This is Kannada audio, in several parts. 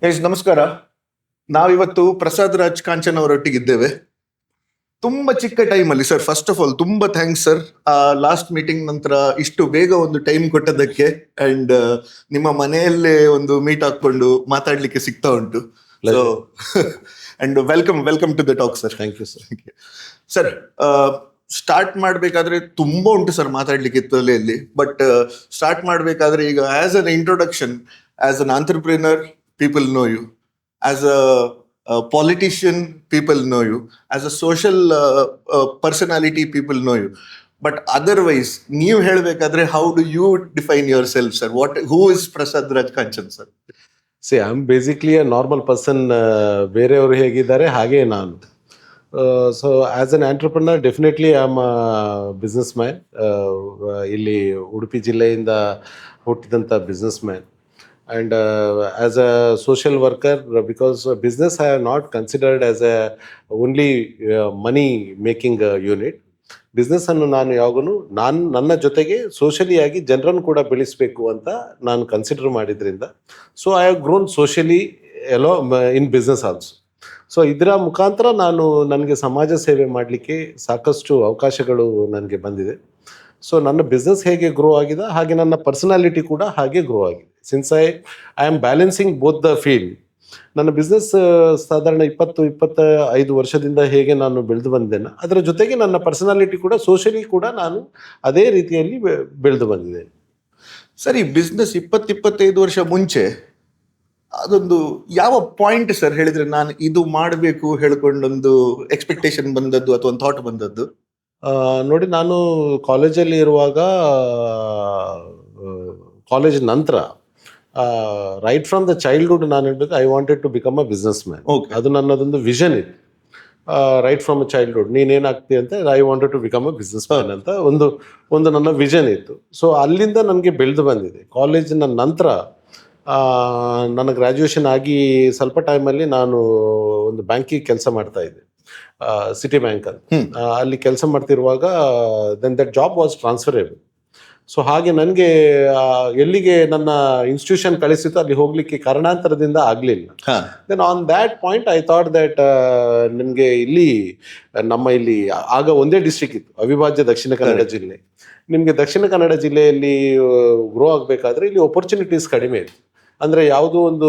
ಗೈಸ್ ನಮಸ್ಕಾರ. ನಾವಿವತ್ತು ಪ್ರಸಾದ್ ರಾಜ್ ಕಾಂಚನ್ ಅವರೊಟ್ಟಿಗಿದ್ದೇವೆ. ತುಂಬಾ ಚಿಕ್ಕ ಟೈಮ್ ಅಲ್ಲಿ ಸರ್, ಫಸ್ಟ್ ಆಫ್ ಆಲ್ ತುಂಬಾ ಥ್ಯಾಂಕ್ಸ್ ಸರ್. ಲಾಸ್ಟ್ ಮೀಟಿಂಗ್ ನಂತರ ಇಷ್ಟು ಬೇಗ ಒಂದು ಟೈಮ್ ಕೊಟ್ಟದಕ್ಕೆ, ಅಂಡ್ ನಿಮ್ಮ ಮನೆಯಲ್ಲೇ ಒಂದು ಮೀಟ್ ಹಾಕೊಂಡು ಮಾತಾಡ್ಲಿಕ್ಕೆ ಸಿಗ್ತಾ ಉಂಟು. So and welcome to the talk sir. Thank you sir. Sir, start ಮಾಡಬೇಕಾದ್ರೆ ತುಂಬಾ ಉಂಟು ಸರ್ ಮಾತಾಡ್ಲಿಕ್ಕೆ ತಲೆಯಲ್ಲಿ. ಬಟ್ ಸ್ಟಾರ್ಟ್ ಮಾಡಬೇಕಾದ್ರೆ ಈಗ as an introduction, as an entrepreneur people know you, as a politician people know you, as a social personality people know you, but otherwise ನೀವು ಹೇಳಬೇಕಾದ್ರೆ how do you define yourself sir? Who is Prasad Raj Kanchan sir? See, I'm basically a normal person. ಬೇರೆಯವರು ಹೇಗಿದ್ದಾರೆ ಹಾಗೆ ನಾನು. So as an entrepreneur, definitely I'm a businessman. ಇಲ್ಲಿ ಉಡುಪಿ ಜಿಲ್ಲೆಯಿಂದ ಹುಟ್ಟಿದಂಥ businessman. And as a social worker, because business I have not considered as a only money making unit. Business ಅನ್ನು ನಾನು ಯಾವಾಗೂ ನನ್ನ ಜೊತೆಗೆ ಸೋಷಲಿ ಆಗಿ ಜನರನ್ನು ಕೂಡ ಬೆಳೆಸಬೇಕು ಅಂತ ನಾನು ಕನ್ಸಿಡರ್ ಮಾಡಿದ್ರಿಂದ, so I have grown socially ಎಲ್ಲೋ ಇನ್ ಬಿಸ್ನೆಸ್ ಆಲ್ಸೋ. ಸೊ ಇದರ ಮುಖಾಂತರ ನನಗೆ ಸಮಾಜ ಸೇವೆ ಮಾಡಲಿಕ್ಕೆ ಸಾಕಷ್ಟು ಅವಕಾಶಗಳು ನನಗೆ ಬಂದಿದೆ. ಸೊ ನನ್ನ ಬಿಸ್ನೆಸ್ ಹೇಗೆ ಗ್ರೋ ಆಗಿದೆ ಹಾಗೆ ನನ್ನ ಪರ್ಸನಾಲಿಟಿ ಕೂಡ ಹಾಗೆ ಗ್ರೋ ಆಗಿದೆ. Since I am balancing both the field. ನನ್ನ ಬಿಸ್ನೆಸ್ ಸಾಧಾರಣ 20-25 ವರ್ಷದಿಂದ ಹೇಗೆ ನಾನು ಬೆಳೆದು ಬಂದೇನೆ, ಅದರ ಜೊತೆಗೆ ನನ್ನ ಪರ್ಸನಾಲಿಟಿ ಕೂಡ ಸೋಷಲಿ ಕೂಡ ನಾನು ಅದೇ ರೀತಿಯಲ್ಲಿ ಬೆಳೆದು ಬಂದಿದ್ದೇನೆ. ಸರ್, ಈ ಬಿಸ್ನೆಸ್ 20-25 ವರ್ಷ ಮುಂಚೆ ಅದೊಂದು ಯಾವ ಪಾಯಿಂಟ್ ಸರ್ ಹೇಳಿದ್ರೆ ನಾನು ಇದು ಮಾಡಬೇಕು ಹೇಳ್ಕೊಂಡೊಂದು ಎಕ್ಸ್ಪೆಕ್ಟೇಷನ್ ಬಂದದ್ದು ಅಥವಾ ಒಂದು ಥಾಟ್ ಬಂದದ್ದು? ನೋಡಿ, ನಾನು ಕಾಲೇಜಲ್ಲಿ ಇರುವಾಗ, ಕಾಲೇಜ್ ನಂತರ ರೈಟ್ ಫ್ರಮ್ ದ ಚೈಲ್ಡ್ಹುಡ್ ನಾನು ಹೇಳಬೇಕು, I wanted to become a business man. ಅದು ನನ್ನದೊಂದು ವಿಷನ್ ಇತ್ತು. ರೈಟ್ ಫ್ರಮ್ ಅ ಚೈಲ್ಡ್ಹುಡ್ ನೀನೇನಾಗ್ತಿ ಅಂತ, I wanted to become a business man ಅಂತ ಒಂದು ನನ್ನ ವಿಷನ್ ಇತ್ತು. ಸೊ ಅಲ್ಲಿಂದ ನನಗೆ ಬೆಳೆದು ಬಂದಿದೆ. ಕಾಲೇಜಿನ ನಂತರ ನನ್ನ ಗ್ರ್ಯಾಜುಯೇಷನ್ ಆಗಿ ಸ್ವಲ್ಪ ಟೈಮಲ್ಲಿ ನಾನು ಒಂದು ಬ್ಯಾಂಕಿಗೆ ಕೆಲಸ ಮಾಡ್ತಾ ಇದ್ದೆ, ಸಿಟಿ ಬ್ಯಾಂಕ್ ಅಂತ. ಅಲ್ಲಿ ಕೆಲಸ ಮಾಡ್ತಿರುವಾಗ then that job was transferable. So ಹಾಗೆ ನನಗೆ ಎಲ್ಲಿಗೆ ನನ್ನ ಇನ್ಸ್ಟಿಟ್ಯೂಷನ್ ಕಳಿಸಿತ್ತು ಅಲ್ಲಿ ಹೋಗ್ಲಿಕ್ಕೆ ಕಾರಣಾಂತರದಿಂದ ಆಗಲಿಲ್ಲ. Then on that point I thought that ನನಗೆ ಇಲ್ಲಿ ಆಗ ಒಂದೇ ಡಿಸ್ಟ್ರಿಕ್ಟ್ ಇತ್ತು, ಅವಿಭಾಜ್ಯ ದಕ್ಷಿಣ ಕನ್ನಡ ಜಿಲ್ಲೆ. ನಿಮಗೆ ದಕ್ಷಿಣ ಕನ್ನಡ ಜಿಲ್ಲೆಯಲ್ಲಿ ಗ್ರೋ ಆಗಬೇಕಾದ್ರೆ ಇಲ್ಲಿ ಆಪರ್ಚುನಿಟೀಸ್ ಕಡಿಮೆ ಇತ್ತು. ಅಂದರೆ ಯಾವುದೋ ಒಂದು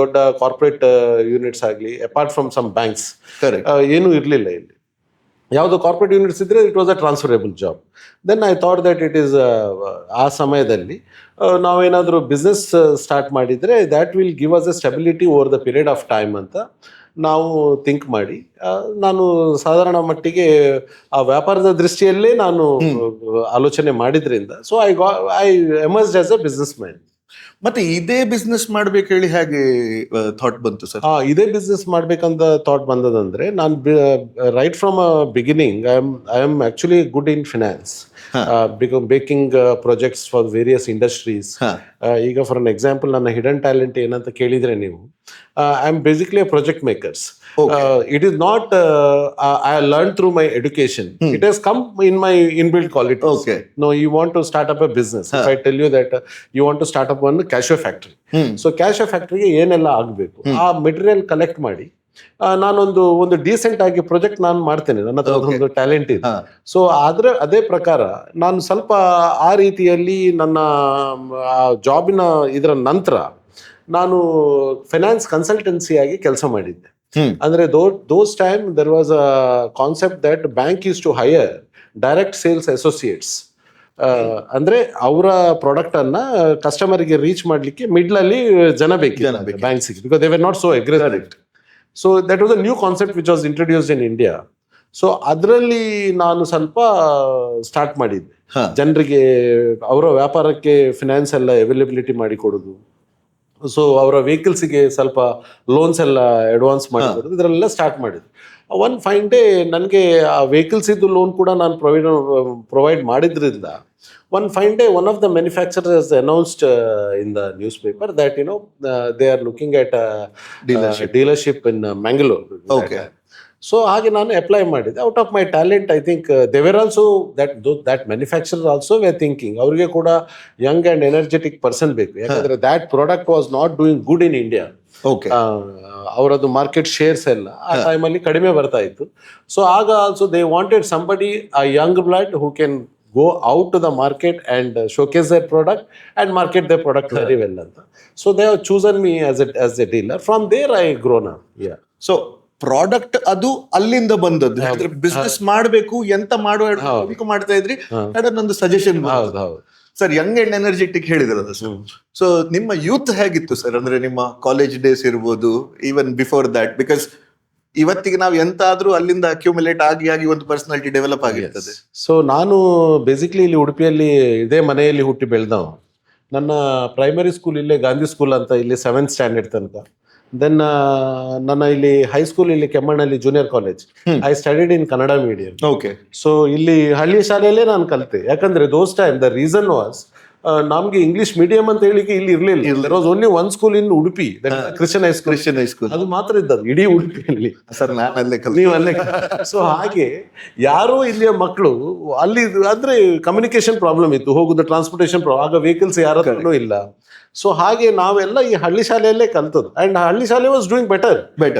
ದೊಡ್ಡ ಕಾರ್ಪೊರೇಟ್ ಯೂನಿಟ್ಸ್ ಆಗಲಿ, ಅಪಾರ್ಟ್ ಫ್ರಮ್ ಸಮ್ ಬ್ಯಾಂಕ್ಸ್, ಏನೂ ಇರಲಿಲ್ಲ ಇಲ್ಲಿ. ಯಾವುದೋ ಕಾರ್ಪೊರೇಟ್ ಯೂನಿಟ್ಸ್ ಇದ್ದರೆ it was a transferable job. Then I thought that it is ಆ ಸಮಯದಲ್ಲಿ ನಾವೇನಾದರೂ ಬಿಸ್ನೆಸ್ ಸ್ಟಾರ್ಟ್ ಮಾಡಿದರೆ that will give us a stability over the period of time ಅಂತ ನಾವು ಥಿಂಕ್ ಮಾಡಿ, ನಾನು ಸಾಧಾರಣ ಮಟ್ಟಿಗೆ ಆ ವ್ಯಾಪಾರದ ದೃಷ್ಟಿಯಲ್ಲೇ ನಾನು ಆಲೋಚನೆ ಮಾಡಿದ್ರಿಂದ, so I emerged as a business man. ಮತ್ತೆ ಇದೇ ಬಿಸ್ನೆಸ್ ಮಾಡ್ಬೇಕು ಹೇಳಿ ಹೇಗೆ ಥಾಟ್ ಬಂತು ಸರ್? ಇದೇ ಬಿಸ್ನೆಸ್ ಮಾಡ್ಬೇಕಂತ ಥಾಟ್ ಬಂದದಂದ್ರೆ, ನಾನು right from a beginning I am actually good in finance, baking projects for various industries. ಈಗ ಫಾರ್ ಅನ್ ಎಕ್ಸಾಂಪಲ್, ನನ್ನ ಹಿಡನ್ ಟ್ಯಾಲೆಂಟ್ ಏನಂತ ಕೇಳಿದ್ರೆ ನೀವು, I am basically a project makers. It is not I learned through my education. It has come in my inbuilt qualities. Okay. No, you want to start up a business. If I tell you that you want to start up one cashew factory. So cashew factory ಗೆ ಏನೆಲ್ಲ ಆಗಬೇಕು, ಆ ಮೆಟೀರಿಯಲ್ ಕಲೆಕ್ಟ್ ಮಾಡಿ ನಾನೊಂದು ಡೀಸೆಂಟ್ ಆಗಿ ಪ್ರಾಜೆಕ್ಟ್ ನಾನು ಮಾಡ್ತೇನೆ. ನನ್ನ ಹತ್ರ ಒಂದು ಟ್ಯಾಲೆಂಟ್ ಇದೆ. ಸೊ ಅದೇ ಪ್ರಕಾರ ನಾನು ಸ್ವಲ್ಪ ಆ ರೀತಿಯಲ್ಲಿ ನನ್ನ ಜಾಬಿನ ಇದರ ನಂತರ ನಾನು ಫೈನಾನ್ಸ್ ಕನ್ಸಲ್ಟೆನ್ಸಿ ಆಗಿ ಕೆಲಸ ಮಾಡಿದ್ದೆ. ಅಂದ್ರೆ those time there was a concept that bank used to hire direct sales associates. ಅಂದ್ರೆ ಅವರ ಪ್ರಾಡಕ್ಟ್ ಅನ್ನ ಕಸ್ಟಮರ್ಗೆ ರೀಚ್ ಮಾಡ್ಲಿಕ್ಕೆ ಮಿಡ್ಲ್ ಅಲ್ಲಿ ಜನ ಬೇಕಿತ್ತು banks, because they were not so aggressive. So that was a new concept which was introduced in India. So ಅದರಲ್ಲಿ ನಾನು ಸ್ವಲ್ಪ ಸ್ಟಾರ್ಟ್ ಮಾಡಿದ್ದೆ, ಜನರಿಗೆ ಅವರ ವ್ಯಾಪಾರಕ್ಕೆ ಫಿನಾನ್ಸ್ ಎಲ್ಲ ಅವೈಲಬಿಲಿಟಿ ಮಾಡಿ ಕೊಡೋದು. ಸೊ ಅವರ ವೆಹಿಕಲ್ಸಿಗೆ ಸ್ವಲ್ಪ ಲೋನ್ಸ್ ಎಲ್ಲ ಅಡ್ವಾನ್ಸ್ ಮಾಡಿಕೊಡೋದು, ಇದರೆಲ್ಲ ಸ್ಟಾರ್ಟ್ ಮಾಡಿದ್ರು. ಒನ್ ಫೈನ್ ಡೇ ನನಗೆ ಆ ವೆಹಿಕಲ್ಸ್ ಇದ್ದು ಲೋನ್ ಕೂಡ ನಾನು ಪ್ರೊವೈಡ್ ಮಾಡಿದ್ರಿಂದ, one fine day one of the manufacturers announced in the news paper that they are looking at dealership in Mangalore. Okay. So ಹಾಗೆ ನಾನು ಅಪ್ಲೈ ಮಾಡಿದೆ. Out of my talent, I think they were also that manufacturer also where thinking ಅವರಿಗೆ ಕೂಡ ಯಂಗ್ ಆ್ಯಂಡ್ ಎನರ್ಜೆಟಿಕ್ ಪರ್ಸನ್ ಬೇಕು, ಯಾಕಂದರೆ that product was not doing good in India. Okay. ಅವರದ್ದು ಮಾರ್ಕೆಟ್ ಶೇರ್ಸ್ ಎಲ್ಲ ಆ ಟೈಮಲ್ಲಿ ಕಡಿಮೆ ಬರ್ತಾ ಇತ್ತು. ಸೊ ಆಗ also they wanted somebody a young blood who can go out to the market and showcase their product and market their product very well ಅಂತ. So they have chosen me as a dealer. From there I grown up. So product ಅದು ಅಲ್ಲಿಂದ ಬಂದದ್ದು. ಬಿಸ್ನೆಸ್ ಮಾಡಬೇಕು ಎಂತ ಮಾಡ್ತಾ ಇದ್ರಿ, ಒಂದು suggestion. Sir young and energetic ಹೇಳಿದ್ರಲ್ಲ ಸರ್. ಸೊ ನಿಮ್ಮ ಯೂತ್ ಹೇಗಿತ್ತು ಸರ್? ಅಂದ್ರೆ ನಿಮ್ಮ ಕಾಲೇಜ್ ಡೇಸ್ ಇರ್ಬೋದು, ಈವನ್ ಬಿಫೋರ್ ದಟ್, ಬಿಕಾಸ್ ಇವತ್ತಿಗೆ ನಾವು ಎಂತಾದ್ರೂ ಅಲ್ಲಿಂದ ಅಕ್ಯುಮುಲೇಟ್ ಆಗಿ ಒಂದು ಪರ್ಸನಾಲಿಟಿ ಡೆವಲಪ್ ಆಗಿರ್ತದೆ. ಸೊ ನಾನು ಬೇಸಿಕ್ಲಿ ಇಲ್ಲಿ ಉಡುಪಿಯಲ್ಲಿ ಇದೇ ಮನೆಯಲ್ಲಿ ಹುಟ್ಟಿ ಬೆಳೆದವ. ನನ್ನ ಪ್ರೈಮರಿ ಸ್ಕೂಲ್ ಇಲ್ಲೇ ಗಾಂಧಿ ಸ್ಕೂಲ್ ಅಂತ, ಇಲ್ಲಿ 7th ಸ್ಟ್ಯಾಂಡರ್ಡ್ ತನಕ. ದೆನ್ ನನ್ನ ಇಲ್ಲಿ ಹೈಸ್ಕೂಲ್ ಇಲ್ಲಿ ಕೆಮ್ಮಣ್ಣಲ್ಲಿ junior college. I studied in Kannada medium. Okay. So ಇಲ್ಲಿ ಹಳ್ಳಿ ಶಾಲೆಯಲ್ಲೇ ನಾನು ಕಲಿತೆ. ಯಾಕಂದ್ರೆ those time the reason was ನಮ್ಗೆ ಇಂಗ್ಲಿಷ್ ಮೀಡಿಯಂ ಅಂತ ಹೇಳಿಕ್ಕೆ ಇಲ್ಲಿ ಇರ್ಲಿಲ್ಲ. There was only one school in Udupi, Christian high school. ಅದು ಮಾತ್ರ ಇದ್ದದ್ದು ಇಡೀ ಉಡುಪಿಯಲ್ಲಿ. ಸರ್ ನಾನು ಅಲ್ಲೇ ನೀವು ಅಲ್ಲೇ. ಸೊ ಹಾಗೆ ಯಾರೋ ಇಲ್ಲಿಯ ಮಕ್ಕಳು ಅಲ್ಲಿ, ಅಂದ್ರೆ ಕಮ್ಯುನಿಕೇಶನ್ ಪ್ರಾಬ್ಲಮ್ ಇತ್ತು, ಹೋಗುದು ಟ್ರಾನ್ಸ್ಪೋರ್ಟೇಷನ್ ಪ್ರಾಬ್ಲಮ್, ಆಗ ವೆಹಿಕಲ್ಸ್ ಯಾರ ಹತ್ರನೂ ಇಲ್ಲ. ಸೊ ಹಾಗೆ ನಾವೆಲ್ಲ ಈ ಹಳ್ಳಿ ಶಾಲೆಯಲ್ಲೇ ಕಲ್ತದ್ದು. ಅಂಡ್ ಹಳ್ಳಿ ಶಾಲೆ ವಾಸ್ ಡೂಯಿಂಗ್ ಬೆಟರ್.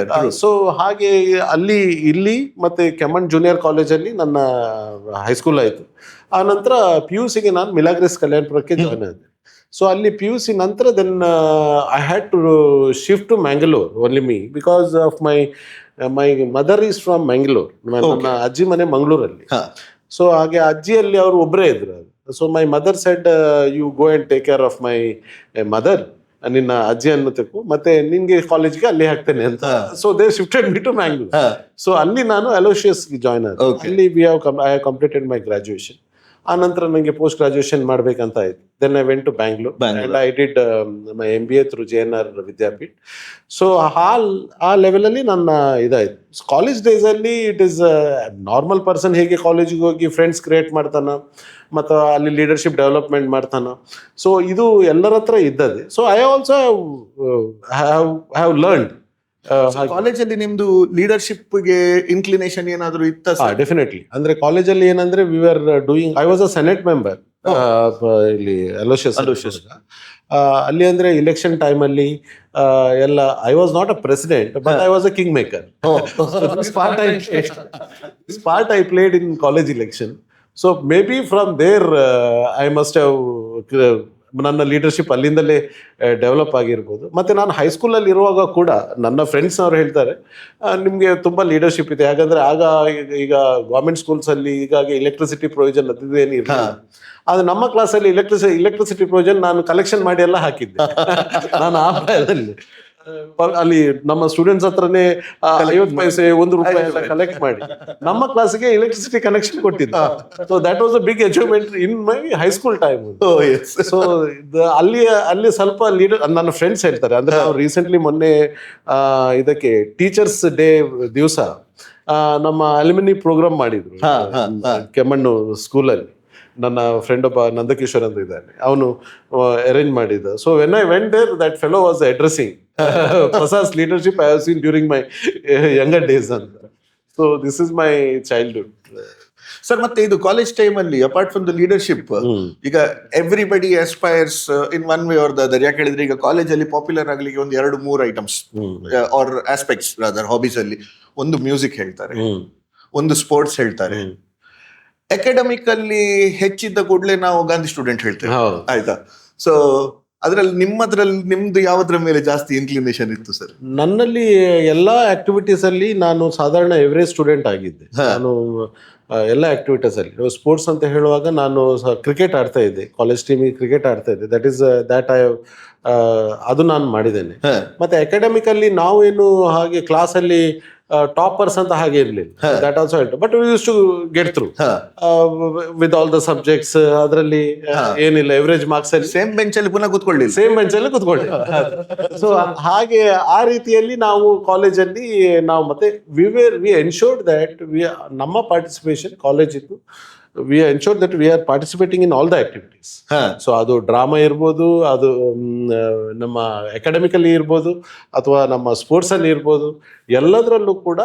ಸೊ ಹಾಗೆ ಅಲ್ಲಿ ಇಲ್ಲಿ ಮತ್ತೆ ಕೆಮ್ಮಣ್ ಜೂನಿಯರ್ ಕಾಲೇಜಲ್ಲಿ ನನ್ನ ಹೈಸ್ಕೂಲ್ ಆಯಿತು. ಆ ನಂತರ PUC ಗೆ ನಾನು ಮಿಲಾಗ್ರೆಸ್ ಕಲ್ಯಾಣಪುರಕ್ಕೆ ಜಾಯ್ನ್ ಆದೆ. ಸೊ ಅಲ್ಲಿ PUC ನಂತರ then I had to shift to Mangalore only me, because of my mother is from Mangalore. ನನ್ನ ಅಜ್ಜಿ ಮನೆ ಮಂಗಳೂರಲ್ಲಿ. ಸೊ ಹಾಗೆ ಅಜ್ಜಿಯಲ್ಲಿ ಅವರು ಒಬ್ಬರೇ ಇದ್ರು. So my mother said, you go and take care of my mother, ನಿನ್ನ ಅಜ್ಜಿಯನ್ನು ತೆಕ್ಕು, ಮತ್ತೆ ನಿನ್ಗೆ ಕಾಲೇಜ್ಗೆ ಅಲ್ಲಿ ಹಾಕ್ತೇನೆ ಅಂತ. So they shifted me to Mangalore. So ಅಲ್ಲಿ ನಾನು ಅಲೋಶಿಯಸ್ ಜಾಯ್ನ್ ಆದೆ. ಅಲ್ಲಿ I have completed my graduation. ಆ ನಂತರ ನನಗೆ ಪೋಸ್ಟ್ ಗ್ರಾಜುಯೇಷನ್ ಮಾಡ್ಬೇಕಂತ ಆಯ್ತು. Then I went to Bangalore and I did my MBA through JNR Vidyapeeth. So ಆ ಲೆವೆಲಲ್ಲಿ ನನ್ನ ಇದಾಯ್ತು. ಕಾಲೇಜ್ ಡೇಸ್ ಅಲ್ಲಿ ಇಟ್ ಈಸ್ ನಾರ್ಮಲ್ ಪರ್ಸನ್ ಹೇಗೆ ಕಾಲೇಜಿಗೆ ಹೋಗಿ ಫ್ರೆಂಡ್ಸ್ ಕ್ರಿಯೇಟ್ ಮಾಡ್ತಾನ, ಮತ್ತು ಅಲ್ಲಿ ಲೀಡರ್ಶಿಪ್ ಡೆವಲಪ್ಮೆಂಟ್ ಮಾಡ್ತಾನ. ಸೊ ಇದು ಎಲ್ಲರ ಹತ್ರ ಇದ್ದದೆ. So I also have learned. ಕಾಲೇಜಲ್ಲಿ ನಿಮ್ದು ಲೀಡರ್ಶಿಪ್ ಗೆ ಇನ್ಕ್ಲಿನೇಷನ್ ಏನಾದ್ರು ಇತ್ತ? ಡೆಫಿನೆಟ್ಲಿ. ಅಂದ್ರೆ ಕಾಲೇಜಲ್ಲಿ ಏನಂದ್ರೆ we are doing, I was a senate member ಇಲ್ಲಿ ಅಲೋಶಿಯಸ್. ಅಲ್ಲಿ ಅಂದ್ರೆ ಇಲೆಕ್ಷನ್ ಟೈಮ್ ಅಲ್ಲಿ ಎಲ್ಲ I was not a president, but I was a king maker. Part I played in college election. So may be from there I must have, ನನ್ನ ಲೀಡರ್ಶಿಪ್ ಅಲ್ಲಿಂದಲೇ ಡೆವಲಪ್ ಆಗಿರ್ಬೋದು. ಮತ್ತು ನಾನು ಹೈಸ್ಕೂಲಲ್ಲಿ ಇರುವಾಗ ಕೂಡ ನನ್ನ ಫ್ರೆಂಡ್ಸ್ನವ್ರು ಹೇಳ್ತಾರೆ, ನಿಮಗೆ ತುಂಬ ಲೀಡರ್ಶಿಪ್ ಇದೆ. ಯಾಕಂದರೆ ಆಗ ಈಗ ಗೌರ್ಮೆಂಟ್ ಸ್ಕೂಲ್ಸಲ್ಲಿ ಈಗಾಗಿ ಎಲೆಕ್ಟ್ರಿಸಿಟಿ ಪ್ರೊವಿಷನ್ ಅದೇನು ಇರಲಿಲ್ಲ. ಆದರೆ ನಮ್ಮ ಕ್ಲಾಸಲ್ಲಿ ಎಲೆಕ್ಟ್ರಿಸಿಟಿ ಪ್ರೊವಿಷನ್ ನಾನು ಕಲೆಕ್ಷನ್ ಮಾಡಿ ಎಲ್ಲ ಹಾಕಿದ್ದೆ. ನಾನು ಆ ಪ್ರಾಯದಲ್ಲಿ ಅಲ್ಲಿ ನಮ್ಮ ಸ್ಟೂಡೆಂಟ್ಸ್ ಹತ್ರನೇ 50 ಪೈಸೆ ₹1 ಎಲ್ಲ ಕಲೆಕ್ಟ್ ಮಾಡಿ ನಮ್ಮ ಕ್ಲಾಸಿಗೆ ಎಲೆಕ್ಟ್ರಿಸಿಟಿ ಕನೆಕ್ಷನ್ ಕೊಟ್ಟಿದ್ದೆ. So that was a big achievement in my high school time. So ಅಲ್ಲಿ ಸ್ವಲ್ಪ ಲೀಡರ್ ನನ್ನ ಫ್ರೆಂಡ್ಸ್ ಹೇಳ್ತಾರೆ. ಅಂದ್ರೆ ನಾವು ರೀಸೆಂಟ್ಲಿ ಮೊನ್ನೆ ಇದಕ್ಕೆ ಟೀಚರ್ಸ್ ಡೇ ದಿವಸ ನಮ್ಮ ಅಲ್ಯುಮಿನಿ ಪ್ರೋಗ್ರಾಮ್ ಮಾಡಿದ್ರು ಕೆಮ್ಮಣ್ಣು ಸ್ಕೂಲಲ್ಲಿ. ನನ್ನ ಫ್ರೆಂಡ್ ಒಬ್ಬ ನಂದಕಿಶೋರ್ ಅಂತ ಇದ್ದಾನೆ, ಅವನು ಅರೇಂಜ್ ಮಾಡಿದ್ದ. So when I went there, that fellow was addressing Prasad's leadership I have seen during my younger days ಅಂತ. So this is my childhood. Sir, ಮತ್ತೆ ಇದು ಕಾಲೇಜ್ ಟೈಮ್ ಅಲ್ಲಿ ಅಪಾರ್ಟ್ ಫ್ರಮ್ ದ ಲೀಡರ್ಶಿಪ್, ಈಗ everybody aspires in one way or the other. ಯಾಕೆ ಹೇಳಿದ್ರೆ ಈಗ ಕಾಲೇಜಲ್ಲಿ ಪಾಪ್ಯುಲರ್ ಆಗ್ಲಿಕ್ಕೆ 1-2-3 items or aspects rather hobbies ಅಲ್ಲಿ. ಒಂದು ಮ್ಯೂಸಿಕ್ ಹೇಳ್ತಾರೆ, ಒಂದು ಸ್ಪೋರ್ಟ್ಸ್ ಹೇಳ್ತಾರೆ, ಅಕಾಡೆಮಿಕ್ ಅಲ್ಲಿ ಹೆಚ್ಚಿದ್ದ ಕೂಡಲೇ ನಾವು ಗಾಂಧಿ ಸ್ಟೂಡೆಂಟ್ ಹೇಳ್ತೇವೆ, ಆಯ್ತಾ? ಸೊ ಅದ್ರಲ್ಲಿ ನಿಮ್ದು ಯಾವ್ದ್ರ ಮೇಲೆ ಜಾಸ್ತಿ ಇನ್ಕ್ಲಿನೇಷನ್ ಇತ್ತು ಸರ್? ನನ್ನಲ್ಲಿ ಎಲ್ಲಾ ಆಕ್ಟಿವಿಟೀಸ್ ಅಲ್ಲಿ ನಾನು ಸಾಧಾರಣ ಎವರೇಜ್ ಸ್ಟೂಡೆಂಟ್ ಆಗಿದ್ದೆ. ನಾನು ಎಲ್ಲ ಆಕ್ಟಿವಿಟೀಸ್ ಅಲ್ಲಿ, ಸ್ಪೋರ್ಟ್ಸ್ ಅಂತ ಹೇಳುವಾಗ ನಾನು ಕ್ರಿಕೆಟ್ ಆಡ್ತಾ ಇದ್ದೆ, ಕಾಲೇಜ್ ಟೀಮಿಗೆ ಕ್ರಿಕೆಟ್ ಆಡ್ತಾ ಇದ್ದೆ. ದಟ್ ಐ ಅದು ನಾನು ಮಾಡಿದ್ದೇನೆ. ಮತ್ತೆ ಅಕಾಡೆಮಿಕ್ ಅಲ್ಲಿ ನಾವೇನು ಹಾಗೆ ಕ್ಲಾಸ್ ಅಲ್ಲಿ ಟಾಪರ್ಸ್ ಅಂತ ಹಾಗೆ ಇರಲಿಲ್ಲ. That also help, but we use to get through with all the subjects. ಅದರಲ್ಲಿ ಏನಿಲ್ಲ, ಎವರೇಜ್ ಮಾರ್ಕ್ಸ್ ಅಲ್ಲಿ ಸೇಮ್ ಬೆಂಚ್ ಅಲ್ಲಿ ಪುನಃ ಕೂತ್ಕೊಳ್ಳಿ, ಸೇಮ್ ಬೆಂಚ್ ಅಲ್ಲಿ ಕೂತ್ಕೊಳ್ಳಿ. ಸೊ ಹಾಗೆ ಆ ರೀತಿಯಲ್ಲಿ ನಾವು ಕಾಲೇಜಲ್ಲಿ ನಾವು ಮತ್ತೆ ವಿ ಎನ್ಶೋರ್ಡ್ ದಟ್ ನಮ್ಮ ಪಾರ್ಟಿಸಿಪೇಷನ್ ಕಾಲೇಜ್ ಇತ್ತು. We ensure that we are participating in all the activities. So ಅದು ಡ್ರಾಮಾ ಇರ್ಬೋದು, ಅದು ನಮ್ಮ ಅಕಾಡೆಮಿಕಲ್ಲಿ ಇರ್ಬೋದು, ಅಥವಾ ನಮ್ಮ ಸ್ಪೋರ್ಟ್ಸ್ ಅಲ್ಲಿ ಇರ್ಬೋದು, ಎಲ್ಲದರಲ್ಲೂ ಕೂಡ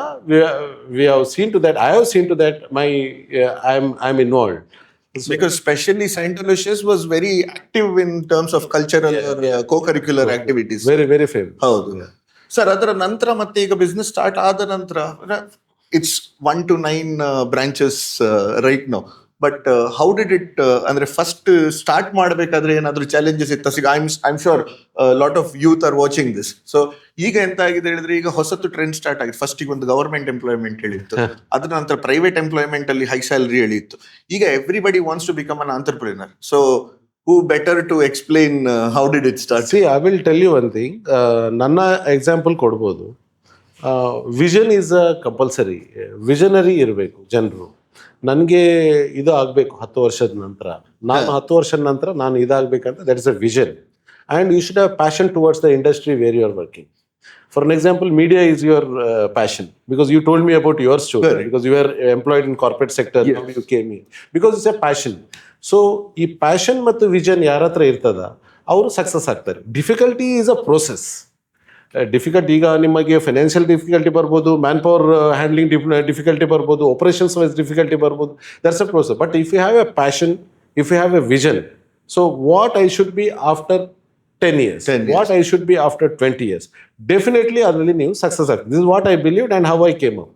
we have seen to that. I have seen to that my I am involved. Because especially Saint Aloysius was very active in terms of cultural co-curricular activities. Very, very famous. ಹೌದು. ಸರ್ ಅದರ ನಂತರ ಮತ್ತೆ ಈಗ ಬಿಸ್ನೆಸ್ ಸ್ಟಾರ್ಟ್ ಆದ ನಂತರ it's 1 to 9 branches right no, but how did it ಅಂದ್ರೆ ಫಸ್ಟ್ ಸ್ಟಾರ್ಟ್ ಮಾಡಬೇಕಾದ್ರೆ ಏನಾದ್ರು ಚಾಲೆಂಜಸ್ ಇತ್ತ? I'm sure lot of youth are watching this. So ಈಗ ಎಂತ ಆಗಿದೆ ಹೇಳಿದ್ರೆ, ಈಗ ಹೊಸತು ಟ್ರೆಂಡ್ ಸ್ಟಾರ್ಟ್ ಆಗಿದೆ. ಫಸ್ಟ್ ಈಗ ಒಂದು ಗವರ್ಮೆಂಟ್ ಎಂಪ್ಲಾಯ್ಮೆಂಟ್ ಹೇಳಿತ್ತು, ಅದ್ರ ನಂತರ ಪ್ರೈವೇಟ್ ಎಂಪ್ಲಾಯ್ಮೆಂಟ್ ಅಲ್ಲಿ ಹೈ ಸ್ಯಾಲರಿ ಹೇಳಿತ್ತು. ಈಗ everybody wants to become an entrepreneur. So who better to explain how did it start? See, I will tell you one thing. ನನ್ನ ಎಕ್ಸಾಂಪಲ್ ಕೊಡ್ಬೋದು. Vision is a compulsory. Visionary ಇರಬೇಕು ಜನರು. ನನಗೆ ಇದು ಆಗಬೇಕು 10 ವರ್ಷದ ನಂತರ, ನಾನು 10 ವರ್ಷದ ನಂತರ ನಾನು ಇದಾಗಬೇಕಂತ, that is a vision. And you should have passion towards the industry where you are working. For an example, media is your passion, because you told me about your story. Correct. Because you were employed in corporate sector, yes. Now you came in because it's a passion. So ಈ ಪ್ಯಾಷನ್ ಮತ್ತು ವಿಷನ್ ಯಾರ ಹತ್ರ ಇರ್ತದ ಅವರು ಸಕ್ಸಸ್ ಆಗ್ತಾರೆ. Difficulty is a process. Difficult ಈಗ ನಿಮಗೆ ಫೈನಾನ್ಷಿಯಲ್ ಡಿಫಿಕಲ್ಟಿ ಬರ್ಬೋದು, ಮ್ಯಾನ್ ಪವರ್ ಹ್ಯಾಂಡ್ಲಿಂಗ್ ಡಿಫಿಕಲ್ಟಿ ಬರ್ಬೋದು, ಆಪರೇಷನ್ಸ್ ವೈಸ್ ಡಿಫಿಕಲ್ಟಿ ಬರ್ಬೋದು. That's a process. But if you have a passion, if you have a vision, so what I should be after 10 years, what I should be after 20 years, definitely ಅದರಲ್ಲಿ ನೀವು ಸಕ್ಸಸ್ ಆಗ್ತದೆ. This is what I believed and how I came up.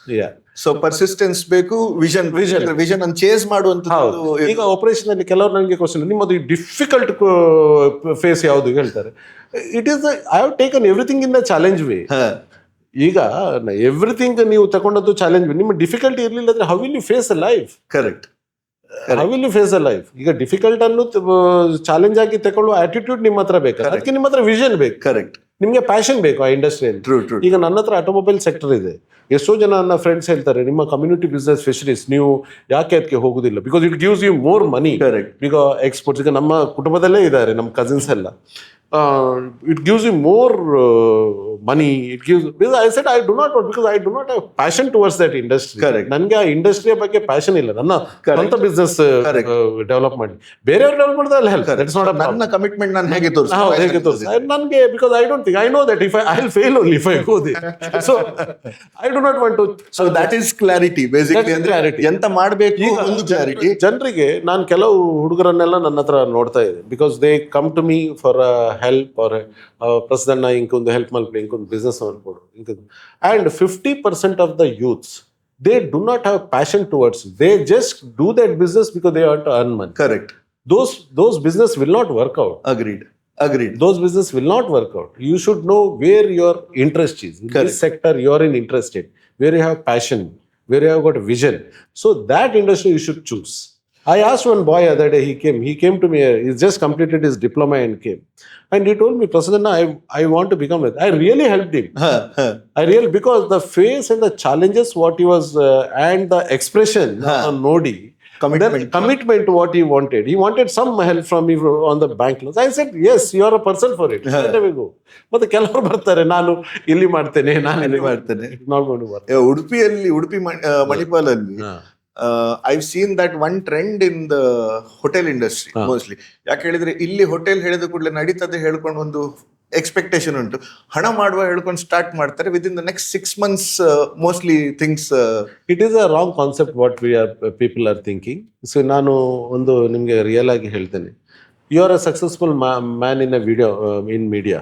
Yeah. So persistence ಬೇಕು, ವಿಷನ್ ಅನ್ನು ಚೇಸ್ ಮಾಡುವಂಥದ್ದು. ಈಗ ಆಪರೇಷನ್ ಅಲ್ಲಿ ಕೆಲವರು ನನಗೆ ಕ್ವಶನ್, ನಿಮ್ಮದು ಡಿಫಿಕಲ್ಟ್ ಫೇಸ್ ಯಾವುದು ಹೇಳ್ತಾರೆ. It is I have taken everything in the challenge way. ಈಗ ಎವ್ರಿಥಿಂಗ್ ನೀವು ತಗೊಂಡದ್ದು ಚಾಲೆಂಜ್ ವೇ. ನಿಮ್ಮ ಡಿಫಿಕಲ್ಟಿ ಇರಲಿಲ್ಲ ಅಂದ್ರೆ how will you face a life? Correct. How will you face a life? ಈಗ ಡಿಫಿಕಲ್ಟ್ ಅನ್ನು ಚಾಲೆಂಜ್ ಆಗಿ ತಗೊಳ್ಳುವ ಆಟಿಟ್ಯೂಡ್ ನಿಮ್ಮ ಹತ್ರ ಬೇಕು. ಅದಕ್ಕೆ ನಿಮ್ಮ ಹತ್ರ ವಿಷನ್ ಬೇಕು. ಕರೆಕ್ಟ್. ನಿಮಗೆ ಪ್ಯಾಷನ್ ಬೇಕು ಆ ಇಂಡಸ್ಟ್ರಿಯಲ್ಲಿ. ಈಗ ನನ್ನ ಹತ್ರ ಆಟೋಮೊಬೈಲ್ ಸೆಕ್ಟರ್ ಇದೆ. ಎಷ್ಟೋ ಜನ ನನ್ನ ಫ್ರೆಂಡ್ಸ್ ಹೇಳ್ತಾರೆ, ನಿಮ್ಮ ಕಮ್ಯುನಿಟಿ ಬಿಸ್ನೆಸ್ ಸ್ಪೆಷಲಿಸ್ಟ್ ನೀವು ಯಾಕೆ ಅದಕ್ಕೆ ಹೋಗುದಿಲ್ಲ? Because it gives you more money. ಈಗ ಎಕ್ಸ್ಪೋರ್ಟ್ಸ್, ಈಗ ನಮ್ಮ ಕುಟುಂಬದಲ್ಲೇ ಇದ್ದಾರೆ, ನಮ್ಮ ಕಸಿನ್ಸ್ ಎಲ್ಲ. It gives you more money. It gives, because I said I do not want, because I do not have passion towards that industry. Correct. ನನಗೆ ಆ ಇಂಡಸ್ಟ್ರಿಯ ಬಗ್ಗೆ ಪ್ಯಾಷನ್ ಇಲ್ಲ. ನನ್ನ ಸ್ವಂತ ಬಿಸ್ನೆಸ್ ಡೆವಲಪ್ ಮಾಡಿ, ಬೇರೆಯವ್ರು ಡೆವಲಪ್ ಮಾಡಿದ್ರೆ ಹೆಲ್ಪ್. ದಟ್ಸ್ ನಾಟ್ ನನ್ನ ಕಮಿಟ್ಮೆಂಟ್ ನಾನು ಹೇಗೆ ತೋರಿಸಿ ನನಗೆ, because I don't think I know that if I will fail only if I go there. So I do not want to. So that is clarity basically. ಅಂದ್ರೆ ಎಂತ ಮಾಡಬೇಕು ಒಂದು ಕ್ಲಾರಿಟಿ. ಜನರಿಗೆ ನಾನು ಕೆಲವು ಹುಡುಗರನ್ನೆಲ್ಲ ನನ್ನ ಹತ್ರ ನೋಡ್ತಾ ಇದ್ದೆ, because they come to me for help or Prasanna ಇಂಕೊಂದು ಹೆಲ್ಪ್ ಮಲ್ಪಿ ಇಂಕೊಂದು ಬಿಸ್ನೆಸ್ ಅನ್ಕೊಡು ಇಂಕೊಂದು. And 50% of the youths they do not have passion towards it. They just do that business because they want to earn money. Correct. Those business will not work out. Agreed. Those business will not work out. You should know where your interest is. In this sector you are interested, where you have passion, where you have got a vision. So that industry you should choose. I asked one boy other day, he came to me, he just completed his diploma and came. And he told me, Prasanna, I want to become it. I really helped him. Because the face and the challenges what he was, and the expression on Nodi, commitment what he wanted. He wanted some help from me on the bank loans. I said, yes, you are a person for it. Let me go. ಮತ್ತೆ ಕೆಲವರು ಬರ್ತಾರೆ, ನಾನು ಇಲ್ಲಿ ಮಾಡ್ತೇನೆ, ನಾನು ಇಲ್ಲಿ ಮಾಡ್ತೇನೆ. Not going to work. Udupi ಮಣಿಪಾಲಲ್ಲಿ I've seen that one trend in the hotel industry mostly. ಯಾಕೆ ಹೇಳಿದ್ರೆ ಇಲ್ಲಿ ಹೋಟೆಲ್ ಹೇಳಿದ ಕೂಡಲೇ ನಡೀತದೆ ಹೇಳ್ಕೊಂಡು ಒಂದು ಎಕ್ಸ್ಪೆಕ್ಟೇಷನ್ ಉಂಟು. ಹಣ ಮಾಡುವ ಹೇಳ್ಕೊಂಡು ಸ್ಟಾರ್ಟ್ ಮಾಡ್ತಾರೆ. Within the next 6 months mostly things. It is a wrong concept what people are thinking. So ನಾನು ಒಂದು ನಿಮಗೆ ರಿಯಲ್ ಆಗಿ ಹೇಳ್ತೇನೆ, you are a successful man in a video in media.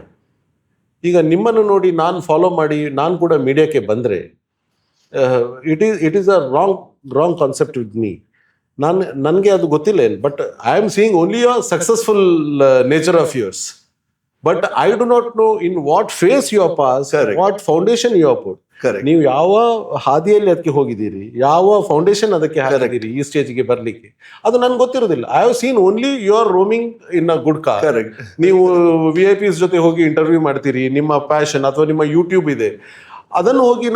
ಈಗ ನಿಮ್ಮನ್ನು ನೋಡಿ ನಾನು ಫಾಲೋ ಮಾಡಿ ನಾನು ಕೂಡ ಮೀಡಿಯಾಕ್ಕೆ ಬಂದರೆ it is a wrong concept with me. ನನಗೆ ಅದು ಗೊತ್ತಿಲ್ಲ. But I am seeing only a successful nature of yours. But I do not know in what phase you are pass, what foundation you are put. ನೀವು ಯಾವ ಹಾದಿಯಲ್ಲಿ ಅದಕ್ಕೆ ಹೋಗಿದ್ದೀರಿ, ಯಾವ ಫೌಂಡೇಶನ್ ಅದಕ್ಕೆ ಹಾಕಿದ್ದೀರಿ ಈ ಸ್ಟೇಜ್ಗೆ ಬರಲಿಕ್ಕೆ, ಅದು ನನ್ಗೆ ಗೊತ್ತಿರೋದಿಲ್ಲ. I have seen only you are roaming in a good car. ನೀವು VIPs ಜೊತೆ ಹೋಗಿ ಇಂಟರ್ವ್ಯೂ ಮಾಡ್ತೀರಿ, ನಿಮ್ಮ ಪ್ಯಾಷನ್ ಅಥವಾ ನಿಮ್ಮ ಯೂಟ್ಯೂಬ್ ಇದೆ, ಅದನ್ನು ಹೋಗಿ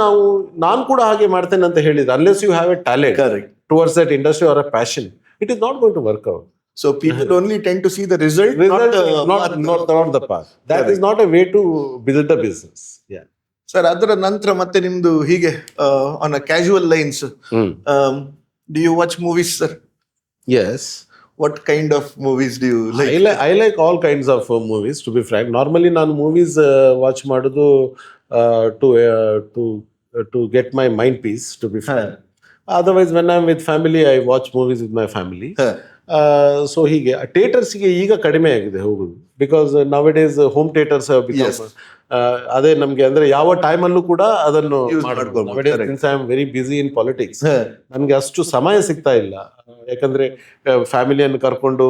ನಾನು ಕೂಡ ಹಾಗೆ ಮಾಡ್ತೇನೆ ಅಂತ ಹೇಳಿದ್ರೆ, unless you have a talent towards that industry or a passion, it is not going to work out. So people only tend to see the result, not the path. That is not a way to build the business. Yeah. Sir, ಅದರ ನಂತರ ಮತ್ತೆ ನಿಮ್ದು ಹೀಗೆ on a casual lines, do you watch movies, sir? Yes. What kind of movies do you like? I like all kinds of movies, to be frank. Normally ನಾನು movies watch ಮಾಡೋದು to get my mind peace, to be frank. Otherwise when I am with family I watch movies with my family. So ಹೀಗೆ ಥಿಯೇಟರ್ಸ್ಗೆ ಈಗ ಕಡಿಮೆ ಆಗಿದೆ ಹೋಗುದು, because ನವ್ it is home theatres ಅದೇ ನಮಗೆ ಅಂದ್ರೆ ಯಾವ ಟೈಮಲ್ಲೂ ಕೂಡ ಅದನ್ನು since I am very busy in politics, ನನ್ಗೆ ಅಷ್ಟು ಸಮಯ ಸಿಗ್ತಾ ಇಲ್ಲ. ಯಾಕಂದ್ರೆ ಫ್ಯಾಮಿಲಿಯನ್ನು ಕರ್ಕೊಂಡು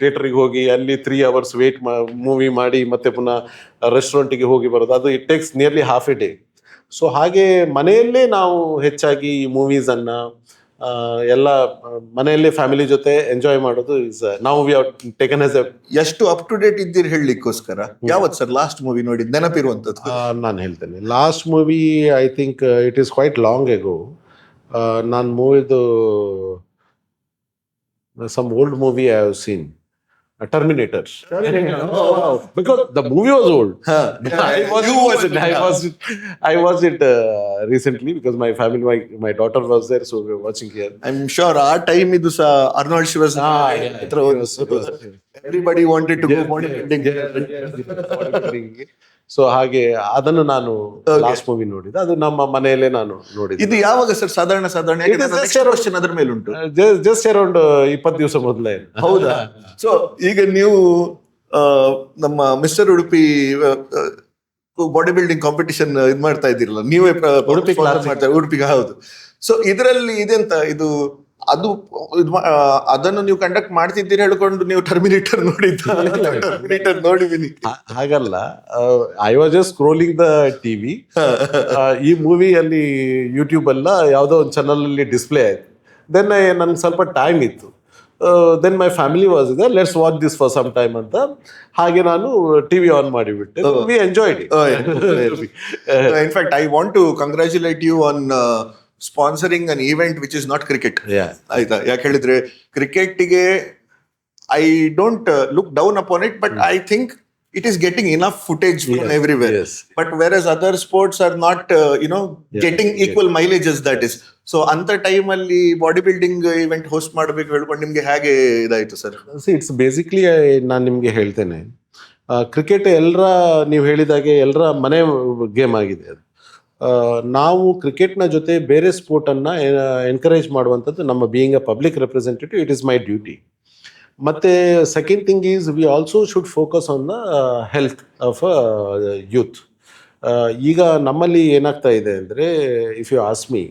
ಥಿಯೇಟರ್ಗೆ ಹೋಗಿ ಅಲ್ಲಿ 3 hours ವೇಟ್ ಮೂವಿ ಮಾಡಿ ಮತ್ತೆ ಪುನಃ ರೆಸ್ಟೋರೆಂಟ್ಗೆ ಹೋಗಿ ಬರೋದು, ಅದು it takes nearly half A day. So ಹಾಗೆ ಮನೆಯಲ್ಲೇ ನಾವು ಹೆಚ್ಚಾಗಿ ಮೂವೀಸ್ ಅನ್ನ ಎಲ್ಲ ಮನೆಯಲ್ಲೇ ಫ್ಯಾಮಿಲಿ ಜೊತೆ ಎಂಜಾಯ್ ಮಾಡೋದು ಇಸ್ ನಾವು we are taken as A. ಎಷ್ಟು ಅಪ್ ಟು ಡೇಟ್ ಇದ್ದೀರಿ ಹೇಳಲಿಕ್ಕೋಸ್ಕರ ಯಾವತ್ ಸರ್ ಲಾಸ್ಟ್ ಮೂವಿ ನೋಡಿದ್ ನೆನಪಿರುವಂತದ್ದು? ನಾನು ಹೇಳ್ತೇನೆ, last movie I think it is quite long ago. ನಾನು ಮೂವಿದು some old movie I have seen, Terminator. Because the movie was old. I watched it recently because my family, my daughter was there, so we were watching here. I'm sure our time idu sa Arnold Schwarzenegger. Everybody wanted to go bodybuilding. So ಹಾಗೆ ಅದನ್ನು ನಾನು ಲಾಸ್ಟ್ ಮೂವಿ ನೋಡಿದ್ದೆ, ಅದು ನಮ್ಮ ಮನೆಯಲ್ಲೇ ನಾನು ನೋಡಿದ್ದೆ. ಇದು ಯಾವಾಗ ಸರ್ ಸಾಧಾರಣ ಕ್ವಶ್ಚನ್ ಅದ್ರ ಮೇಲೆ ಉಂಟು? ಜಸ್ಟ್ ಅರೌಂಡ್ 20 ದಿವಸ ಮೊದಲೇ. ಹೌದಾ? ಸೊ ಈಗ ನೀವು ನಮ್ಮ mister Udupi body building competition ಇದು ಮಾಡ್ತಾ ಇದ್ದೀರಲ್ಲ ನೀವೇ, ಉಡುಪಿಗೆ. ಹೌದು. ಸೊ ಇದರಲ್ಲಿ ಇದೆಂತ ಇದು ಅದು ಅದನ್ನು ನೀವು ಕಂಡಕ್ಟ್ ಮಾಡ್ತಿದ್ದೀರಿ ಹೇಳ್ಕೊಂಡು ನೀವು ಟರ್ಮಿನೇಟರ್ ಟರ್ಮಿನೇಟರ್ ನೋಡಿದೀನಿ ಹಾಗಲ್ಲ. I was just scrolling the TV, ಈ ಮೂವಿ ಅಲ್ಲಿ ಯೂಟ್ಯೂಬ್ ಅಲ್ಲ ಯಾವುದೋ ಒಂದು ಚಾನಲ್ ಅಲ್ಲಿ ಡಿಸ್ಪ್ಲೇ ಆಯ್ತು. ದೆನ್ ನನ್ಗೆ ಸ್ವಲ್ಪ ಟೈಮ್ ಇತ್ತು, ದೆನ್ ಮೈ ಫ್ಯಾಮಿಲಿ ವಾಸ್ ಇದೆ, let's watch this for some time ಅಂತ ಹಾಗೆ ನಾನು ಟಿವಿ ಆನ್ ಮಾಡಿಬಿಟ್ಟೆ. We enjoyed it. In fact I want to congratulate you on sponsoring an event which is not cricket. ಆಯ್ತಾ? ಯಾಕೆ ಹೇಳಿದ್ರೆ ಕ್ರಿಕೆಟ್ಗೆ I don't look down upon it, but I think it is getting enough footage from everywhere. Yes. But whereas other sports are not getting equal mileage as that is. So anta time alli body building event host ಮಾಡಬೇಕು ಹೇಳ್ಕೊಂಡು ನಿಮಗೆ ಹೇಗೆ ಇದಾಯ್ತು ಸರ್? ಇಟ್ಸ್ ಬೇಸಿಕ್ಲಿ ನಾನು ನಿಮಗೆ ಹೇಳ್ತೇನೆ, ಕ್ರಿಕೆಟ್ ಎಲ್ಲರ ನೀವು ಹೇಳಿದಾಗೆ ಎಲ್ಲರ ಮನೆ ಗೇಮ್ ಆಗಿದೆ ಅದು. ನಾವು ಕ್ರಿಕೆಟ್ನ ಜೊತೆ ಬೇರೆ ಸ್ಪೋರ್ಟನ್ನು ಎನ್ಕರೇಜ್ ಮಾಡುವಂಥದ್ದು ನಮ್ಮ being a public representative, it is my duty. ಮತ್ತು second thing is we also should focus on the health of youth. ಈಗ ನಮ್ಮಲ್ಲಿ ಏನಾಗ್ತಾ ಇದೆ ಅಂದರೆ, if you ask me,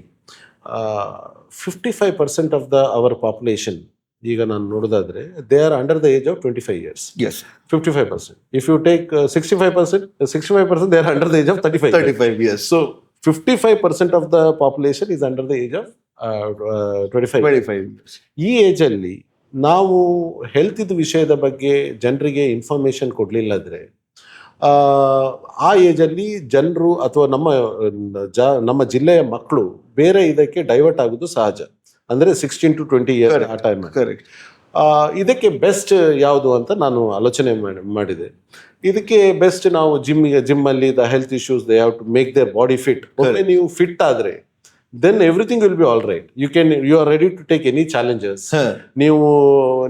55% of our population ಈಗ ನಾನು ನೋಡೋದಾದರೆ they are under the age of 25 years. Yes. 55%. If you take 65%, they are under the age of 35 years. So 55% of the population is under the age of 25 years. ಈ ಏಜಲ್ಲಿ ನಾವು ಹೆಲ್ತ್ ಇದು ವಿಷಯದ ಬಗ್ಗೆ ಜನರಿಗೆ ಇನ್ಫಾರ್ಮೇಶನ್ ಕೊಡಲಿಲ್ಲದ್ರೆ ಆ ಏಜಲ್ಲಿ ಜನರು ಅಥವಾ ನಮ್ಮ ಜಿಲ್ಲೆಯ ಮಕ್ಕಳು ಬೇರೆ ಇದಕ್ಕೆ ಡೈವರ್ಟ್ ಆಗೋದು ಸಹಜ. ಅಂದರೆ 16 to 20 years ಆ ಟೈಮ್. ಕರೆಕ್ಟ್. ಇದಕ್ಕೆ ಬೆಸ್ಟ್ ಯಾವುದು ಅಂತ ನಾನು ಆಲೋಚನೆ ಮಾಡಿದೆ. ಇದಕ್ಕೆ ಬೆಸ್ಟ್ ನಾವು ಜಿಮ್ಮಲ್ಲಿ the health issues, they have to make their body fit. ಒಮ್ಮೆ ನೀವು ಫಿಟ್ ಆದರೆ then everything will be all right. You are ready to take any challenges. ನೀವು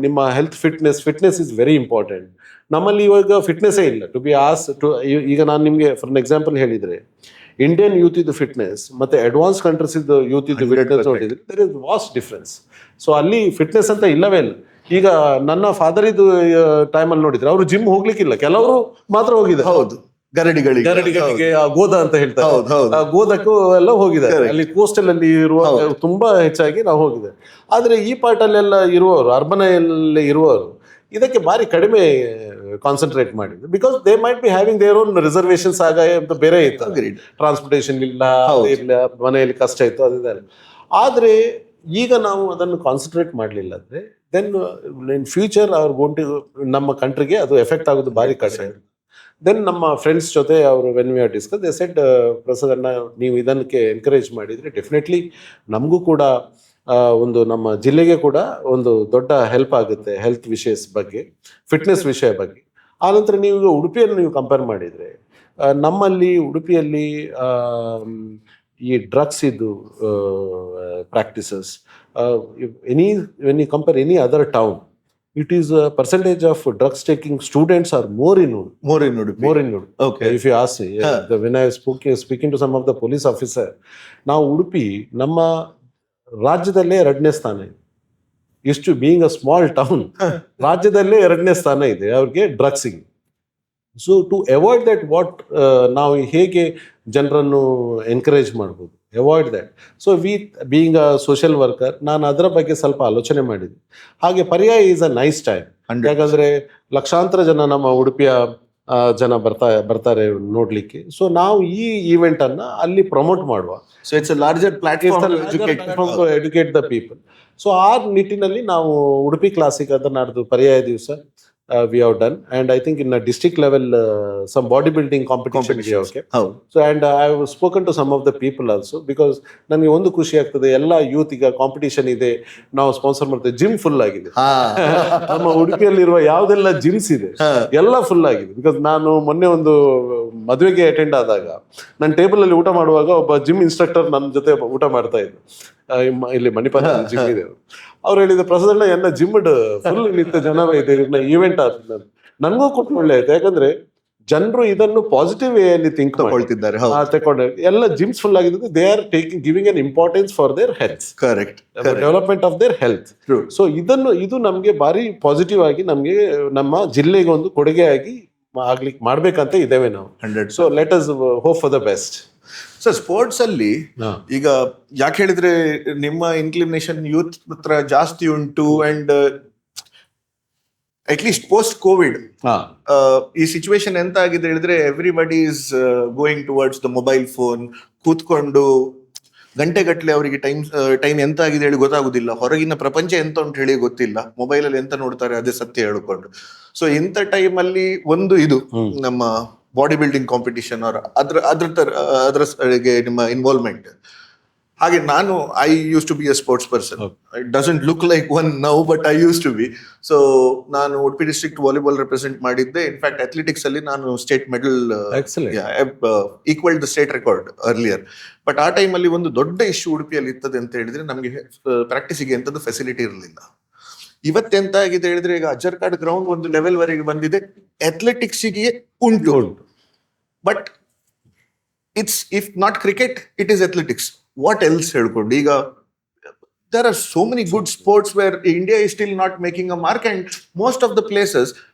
ನಿಮ್ಮ health fitness is very important. ನಮ್ಮಲ್ಲಿ ಇವಾಗ ಫಿಟ್ನೆಸ್ಸೇ ಇಲ್ಲ. ಟು ಬಿ ಈಗ ನಾನು ನಿಮಗೆ ಫಾರ್ ಎಕ್ಸಾಂಪಲ್ ಹೇಳಿದರೆ, ಇಂಡಿಯನ್ ಯೂತ್ ಇದು ಫಿಟ್ನೆಸ್ ಮತ್ತು ಅಡ್ವಾನ್ಸ್ ಕಂಟ್ರೀಸ್ ಇದು ಯೂತ್ ಇದು ಫಿಟ್ನೆಸ್ ನೋಡಿದ್ರೆ there is vast difference. So ಅಲ್ಲಿ ಫಿಟ್ನೆಸ್ ಅಂತ ಇಲ್ಲವೇ ಇಲ್ಲ. ಈಗ ನನ್ನ ಫಾದರ್ ಇದು ಟೈಮಲ್ಲಿ ನೋಡಿದ್ರೆ ಅವರು ಜಿಮ್ ಹೋಗ್ಲಿಕ್ಕಿಲ್ಲ, ಕೆಲವರು ಮಾತ್ರ ಹೋಗಿದ್ದಾರೆ. ಹೌದು, ಗರಡಿಗಳಿಗೆ ಗೋದ ಅಂತ ಹೇಳ್ತಾರೆ, ಗೋದಕ್ಕೂ ಎಲ್ಲ ಹೋಗಿದ್ದಾರೆ. ಅಲ್ಲಿ ಕೋಸ್ಟಲ್ ಅಲ್ಲಿ ಇರುವ ತುಂಬಾ ಹೆಚ್ಚಾಗಿ ನಾವು ಹೋಗಿದ್ದೇವೆ. ಆದ್ರೆ ಈ ಪಾರ್ಟ್ ಅಲ್ಲೆಲ್ಲ ಇರುವವರು, ಅರ್ಬನ್ ಅಲ್ಲಿ ಇರುವವರು ಇದಕ್ಕೆ ಭಾರಿ ಕಡಿಮೆ ಕಾನ್ಸಂಟ್ರೇಟ್ ಮಾಡಿದ್ರು. Because they might be having their own reservations ಆಗ ಅಂತ ಬೇರೆ ಇತ್ತು, ಟ್ರಾನ್ಸ್ಪೋರ್ಟೇಷನ್ ಇಲ್ಲ, ಮನೆಯಲ್ಲಿ ಕಷ್ಟ ಇತ್ತು, ಅದಿದೆ. ಆದ್ರೆ ಈಗ ನಾವು ಅದನ್ನು ಕಾನ್ಸಂಟ್ರೇಟ್ ಮಾಡಲಿಲ್ಲ ಅಂದ್ರೆ ದೆನ್ ಇನ್ ಫ್ಯೂಚರ್ ನಮ್ಮ ಕಂಟ್ರಿಗೆ ಅದು ಎಫೆಕ್ಟ್ ಆಗೋದು ಭಾರಿ ಕಡಿಮೆ. ದೆನ್ ನಮ್ಮ ಫ್ರೆಂಡ್ಸ್ ಜೊತೆ ಅವರು when we are discuss, they said ಪ್ರಸಾದನ್ನ ನೀವು ಇದಕ್ಕೆ ಎನ್ಕರೇಜ್ ಮಾಡಿದರೆ ಡೆಫಿನೆಟ್ಲಿ ನಮಗೂ ಕೂಡ ಒಂದು ನಮ್ಮ ಜಿಲ್ಲೆಗೆ ಕೂಡ ಒಂದು ದೊಡ್ಡ ಹೆಲ್ಪ್ ಆಗುತ್ತೆ ಹೆಲ್ತ್ ವಿಷಯಸ್ ಬಗ್ಗೆ, ಫಿಟ್ನೆಸ್ ವಿಷಯ ಬಗ್ಗೆ. ಆನಂತರ ನೀವು ಉಡುಪಿಯನ್ನು ನೀವು ಕಂಪೇರ್ ಮಾಡಿದರೆ, ನಮ್ಮಲ್ಲಿ ಉಡುಪಿಯಲ್ಲಿ ಈ ಡ್ರಗ್ಸ್ ಇದು practices, when you compare any other town, it is a percentage of drugs taking students are more in Udupi. Okay. If you ask me, when I was speaking to some of the police officer, now Udupi, ನಮ್ಮ ರಾಜ್ಯದಲ್ಲೇ 2ನೇ ಸ್ಥಾನ ಇದೆ. ಇಷ್ಟು ಬೀಯಿಂಗ್ ಅ ಸ್ಮಾಲ್ ಟೌನ್, ರಾಜ್ಯದಲ್ಲೇ 2ನೇ ಸ್ಥಾನ ಇದೆ ಅವ್ರಿಗೆ ಡ್ರಗ್ಸಿಗೆ. So to avoid that what ನಾವು ಹೇಗೆ ಜನರನ್ನು ಎನ್ಕರೇಜ್ ಮಾಡ್ಬೋದು, avoid that. So being a social worker ನಾನು ಅದರ ಬಗ್ಗೆ ಸ್ವಲ್ಪ ಆಲೋಚನೆ ಮಾಡಿದ್ದೆ. ಹಾಗೆ ಪರ್ಯಾಯ ಈಸ್ ಅ ನೈಸ್ ಟೈಮ್, ಯಾಕಂದರೆ ಲಕ್ಷಾಂತರ ಜನ ನಮ್ಮ ಉಡುಪಿಯ ಜನ ಬರ್ತಾರೆ ನೋಡ್ಲಿಕ್ಕೆ. ಸೊ ನಾವು ಈ ಈವೆಂಟ್ ಅನ್ನ ಅಲ್ಲಿ ಪ್ರಮೋಟ್ ಮಾಡುವ. So it's a larger platform to educate the people. So ಆ ನಿಟ್ಟಿನಲ್ಲಿ ನಾವು ಉಡುಪಿ ಕ್ಲಾಸಿಕ್ ಅಂತ ನಾಡ್ದು ಪರ್ಯಾಯ ದಿವಸ we have done, and I think in a district level some bodybuilding competition we have kept. So and I have spoken to some of the people also, because ನನಗೆ ಒಂದು ಖುಷಿ ಆಗ್ತದೆ, ಎಲ್ಲ ಯೂತ್ ಈಗ ಕಾಂಪಿಟಿಷನ್ ಇದೆ, ನಾವು ಸ್ಪಾನ್ಸರ್ ಮಾಡ್ತೇವೆ. ಜಿಮ್ ಫುಲ್ ಆಗಿದೆ ನಮ್ಮ ಉಡುಪಿಯಲ್ಲಿರುವ ಯಾವುದೆಲ್ಲ ಜಿಮ್ಸ್ ಇದೆ ಎಲ್ಲ ಫುಲ್ ಆಗಿದೆ. ಬಿಕಾಸ್ ನಾನು ಮೊನ್ನೆ ಒಂದು ಮದುವೆಗೆ ಅಟೆಂಡ್ ಆದಾಗ ನನ್ನ ಟೇಬಲ್ ಅಲ್ಲಿ ಊಟ ಮಾಡುವಾಗ ಒಬ್ಬ ಜಿಮ್ ಇನ್ಸ್ಟ್ರಕ್ಟರ್ ನನ್ನ ಜೊತೆ ಊಟ ಮಾಡ್ತಾ ಇದ್ರು. ಇಲ್ಲಿ ಮಣಿಪಾಲ ಜಿಮ್ ಇದೆ. ಅವ್ರು ಹೇಳಿದ ಪ್ರಸನ್ನ ಎಲ್ಲ ಜಿಮ್ ಫುಲ್ ನಿಂತ ಜನ ಇದೆ, ಈವೆಂಟ್ ಆಗ್ತದೆ. ನನಗೂ ಕೊಟ್ಟು ಒಳ್ಳೆ ಆಯ್ತು, ಯಾಕಂದ್ರೆ ಜನರು ಇದನ್ನು ಪಾಸಿಟಿವ್ ವೇ ಅಲ್ಲಿ ಥಿಂಕ್ ತಗೊಳ್ತಿದ್ದಾರೆ. ತಗೊಂಡು ಎಲ್ಲ ಜಿಮ್ಸ್ ಫುಲ್ ಆಗಿದ್ದು, they are giving an importance for their health, correct, development of their health. So ಇದು ನಮ್ಗೆ ಭಾರಿ ಪಾಸಿಟಿವ್ ಆಗಿ ನಮ್ಗೆ ನಮ್ಮ ಜಿಲ್ಲೆಗೆ ಒಂದು ಕೊಡುಗೆ ಆಗಿ ಆಗ್ಲಿಕ್ಕೆ ಮಾಡ್ಬೇಕಂತ ಇದ್ದೇವೆ ನಾವು. So let us hope for the best. Sir, sports ಅಲ್ಲಿ ಈಗ ಯಾಕೆ ಹೇಳಿದ್ರೆ ನಿಮ್ಮ ಇನ್ಕ್ಲಿನೇಷನ್ ಯೂತ್ ಹತ್ರ ಜಾಸ್ತಿ ಉಂಟು, and at least post Covid ಈ ಸಿಚುವೇಶನ್ ಎಂತ ಆಗಿದೆ ಹೇಳಿದ್ರೆ everybody is going towards the mobile phone. ಕೂತ್ಕೊಂಡು ಗಂಟೆಗಟ್ಟಲೆ ಅವರಿಗೆ ಟೈಮ್ ಎಂತ ಆಗಿದೆ ಹೇಳಿ ಗೊತ್ತಾಗುದಿಲ್ಲ, ಹೊರಗಿನ ಪ್ರಪಂಚ ಎಂತ ಉಂಟು ಹೇಳಿ ಗೊತ್ತಿಲ್ಲ, ಮೊಬೈಲ್ ಅಲ್ಲಿ ಎಂತ ನೋಡ್ತಾರೆ ಅದೇ ಸತ್ಯ ಹೇಳ್ಕೊಂಡು. ಸೊ ಇಂಥ ಟೈಮ್ ಅಲ್ಲಿ ಒಂದು ಇದು ನಮ್ಮ ಬಾಡಿ ಬಿಲ್ಡಿಂಗ್ ಕಾಂಪಿಟಿಷನ್ ಅವರ ಅದ್ರ ನಿಮ್ಮ ಇನ್ವಾಲ್ವ್ಮೆಂಟ್. ಹಾಗೆ ನಾನು I use to be a sports person. It doesn't look like one now, but I use to be. So ನಾನು ಉಡುಪಿ ಡಿಸ್ಟ್ರಿಕ್ಟ್ ವಾಲಿಬಾಲ್ ರೆಪ್ರೆಸೆಂಟ್ ಮಾಡಿದ್ದೆ. ಇನ್ಫ್ಯಾಕ್ಟ್ ಅಥ್ಲೆಟಿಕ್ಸ್ ಅಲ್ಲಿ ನಾನು state medal equal the state record earlier. But ಆ ಟೈಮಲ್ಲಿ ಒಂದು ದೊಡ್ಡ ಇಶ್ಯೂ ಉಡುಪಿಯಲ್ಲಿ ಇರ್ತದೆ ಅಂತ ಹೇಳಿದ್ರೆ, ನಮಗೆ ಪ್ರಾಕ್ಟೀಸಿಗೆ ಎಂಥದ್ದು ಫೆಸಿಲಿಟಿ ಇರಲಿಲ್ಲ. ಇವತ್ತೆಂತ ಆಗಿದೆ ಹೇಳಿದ್ರೆ, ಈಗ ಅಜ್ಜರ್ಕಾಡ್ ಗ್ರೌಂಡ್ ಒಂದು ಲೆವೆಲ್ ವರೆಗೆ ಬಂದಿದೆ, ಅಥ್ಲೆಟಿಕ್ಸ್ಗೆ ಉಂಟು. But it's if not cricket, it is athletics. What else ಹೇಳ್ಕೊಂಡು ಈಗ there are so many good sports where India is still not making a mark, and most of the places,